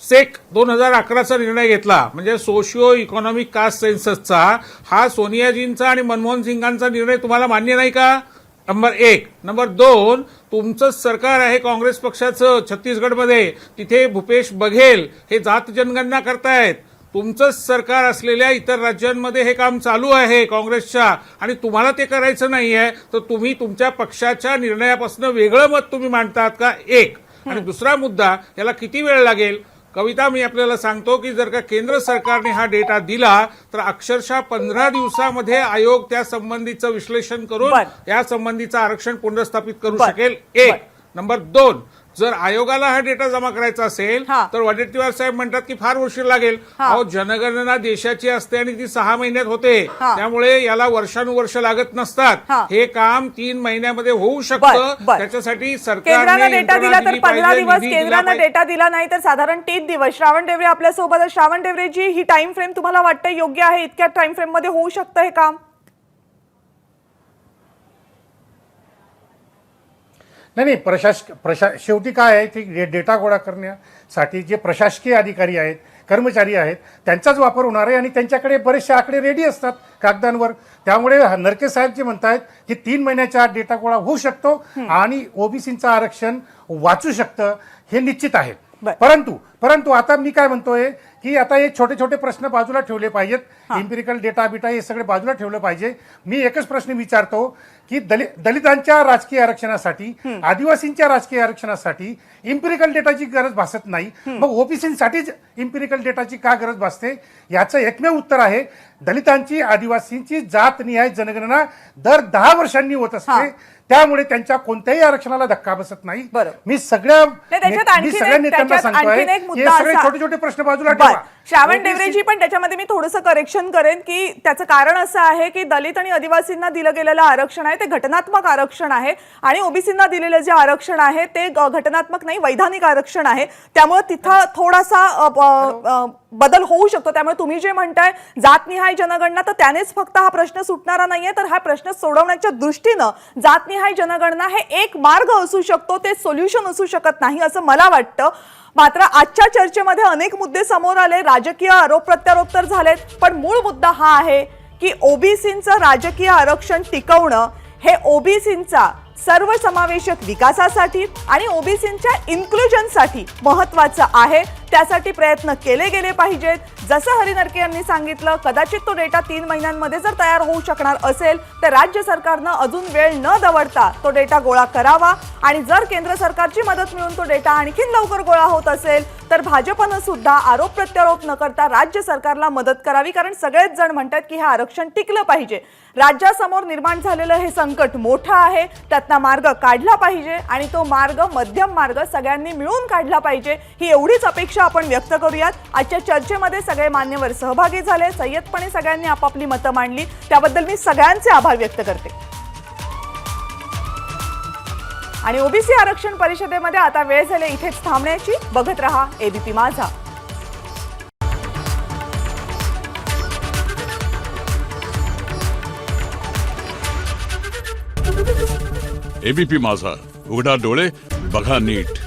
सेक 2011चा निर्णय घेतला, म्हणजे सोशिओ इकॉनॉमिक कास्ट सेन्ससचा. हा सोनियाजींचा आणि मनमोहन सिंगांचा निर्णय तुम्हाला मान्य नाही का? नंबर 1. नंबर 2, तुमचंच सरकार आहे काँग्रेस पक्षाचं छत्तीसगडमध्ये, तिथे भूपेश बघेल हे जात जनगणना करतायत. तुमचंच सरकार असलेल्या इतर राज्यांमध्ये हे काम चालू आहे काँग्रेसच्या, आणि तुम्हाला ते करायचं नाहीये, तर तुम्ही तुमच्या पक्षाच्या निर्णयापासून वेगळं मत तुम्ही मांडतात का? 1. आणि दुसरा मुद्दा, याला किती वेळ लागेल? कविता, मी आपल्याला सांगतो की जर का केंद्र सरकारने हा डेटा दिला तर अक्षरशः 15 दिवसामध्ये आयोग त्या संबंधीचं विश्लेषण करून या संबंधीचं आरक्षण पुनर्स्थापित करू शकेल. 1. नंबर 2, जर आयोगाला हा डेटा जमा करायचा असेल तर वडेट्टीवार साहेब म्हणतात की फार उशीर लागेल. अहो, जनगणना देशाची असते आणि ती 6 महिन्यात होते, त्यामुळे याला वर्षानुवर्ष लागत नसतात. हे काम 3 महिन्यामध्ये होऊ शकतं. त्याच्यासाठी
केंद्रानं डेटा दिला तर 15 दिवस, केंद्रानं डेटा दिला नाही तर साधारण 3 दिवस. श्रावण डेवरे आपल्यासोबत. श्रावण डेवरेजी, ही टाइम फ्रेम तुम्हाला वाटतं योग्य आहे? इतक्या टाइम फ्रेम मध्ये होऊ शकतं हे काम?
नाही, शेवटी काय आहे, ती डेटा गोळा करण्यासाठी जे प्रशासकीय अधिकारी आहेत, कर्मचारी आहेत, त्यांचाच वापर होणार आहे आणि त्यांच्याकडे बरेचसे आकडे रेडी असतात कागदांवर. त्यामुळे नरके साहेब जे म्हणतायत की 3 महिन्याच्या आत डेटा गोळा होऊ शकतो आणि ओबीसीचं आरक्षण वाचू शकतं, हे निश्चित आहे. परंतु आता मी काय म्हणतोय की आता हे छोटे छोटे प्रश्न बाजूला ठेवले पाहिजेत. इम्पिरिकल डेटा बिटा हे सगळे बाजूला ठेवलं पाहिजे. मी एकच प्रश्न विचारतो की दलितांच्या राजकीय आरक्षणासाठी, आदिवासींच्या राजकीय आरक्षणासाठी इम्पिरिकल डेटाची गरज भासत नाही, मग ओबीसींसाठीच इम्पिरिकल डेटाची का गरज भासते? याचं एकमेव उत्तर आहे, दलितांची, आदिवासींची जातनिहाय जनगणना दर 10 वर्षांनी होत असते, त्यामुळे त्यांच्या कोणत्याही आरक्षणाला धक्का बसत नाही. मी सगळ्या नेत्यांना सांगतोय हे सगळे छोटे छोटे प्रश्न बाजूला ठेवा.
श्रावण डेवरेजी, पण त्याच्यामध्ये मी थोडंसं करेक्शन करेन की त्याचं कारण असं आहे की दलित आणि आदिवासींना दिलं गेलेलं आरक्षण आहे ते घटनात्मक आरक्षण आहे आणि ओबीसींना दिलेलं जे आरक्षण आहे ते घटनात्मक नाही, वैधानिक आरक्षण आहे. त्यामुळे तिथं थोडासा बदल होऊ शकतो. त्यामुळे तुम्ही जे म्हणताय जातनिहाय जनगणना, तर त्यानेच फक्त हा प्रश्न सुटणारा नाहीये, तर हा प्रश्न सोडवण्याच्या दृष्टीनं जातनिहाय जनगणना हे एक मार्ग असू शकतो, ते सोल्युशन असू शकत नाही असं मला वाटतं. मात्र आजच्या चर्चेमध्ये अनेक मुद्दे समोर आले, राजकीय आरोप प्रत्यारोप तर झालेत, पण मूळ मुद्दा हा आहे की ओबीसींचं राजकीय आरक्षण टिकवणं हे ओबीसींचा सर्वसमावेशक विकासासाठी आणि ओबीसींच्या इन्क्लुजनसाठी महत्त्वाचं आहे. त्यासाठी प्रयत्न केले गेले पाहिजेत. जसं हरी नरके यांनी सांगितलं, कदाचित तो डेटा 3 महिन्यांमध्ये जर तयार होऊ शकणार असेल तर राज्य सरकारनं अजून वेळ न दवडता तो डेटा गोळा करावा आणि जर केंद्र सरकारची मदत मिळून तो डेटा आणखीन लवकर गोळा होत असेल तर भाजपनं सुद्धा आरोप प्रत्यारोप न करता राज्य सरकारला मदत करावी, कारण सगळेच जण म्हणतात की हे आरक्षण टिकलं पाहिजे. राज्यासमोर निर्माण झालेलं हे संकट मोठं आहे, त्यातला मार्ग काढला पाहिजे आणि तो मार्ग, मध्यम मार्ग सगळ्यांनी मिळून काढला पाहिजे, ही एवढीच अपेक्षा आपण व्यक्त करूयात. आजच्या चर्चेमध्ये सगळे मान्यवर सहभागी झाले, संयतपणे सगळ्यांनी आपापली मतं मांडली, त्याबद्दल मी सगळ्यांचे आभार व्यक्त करते. आणि ओबीसी आरक्षण परिषदेमध्ये आता वेळ झाली इथेच थांबण्याची. बघत रहा एबीपी माझा.
एबीपी माझा, उघडा डोळे बघा नीट.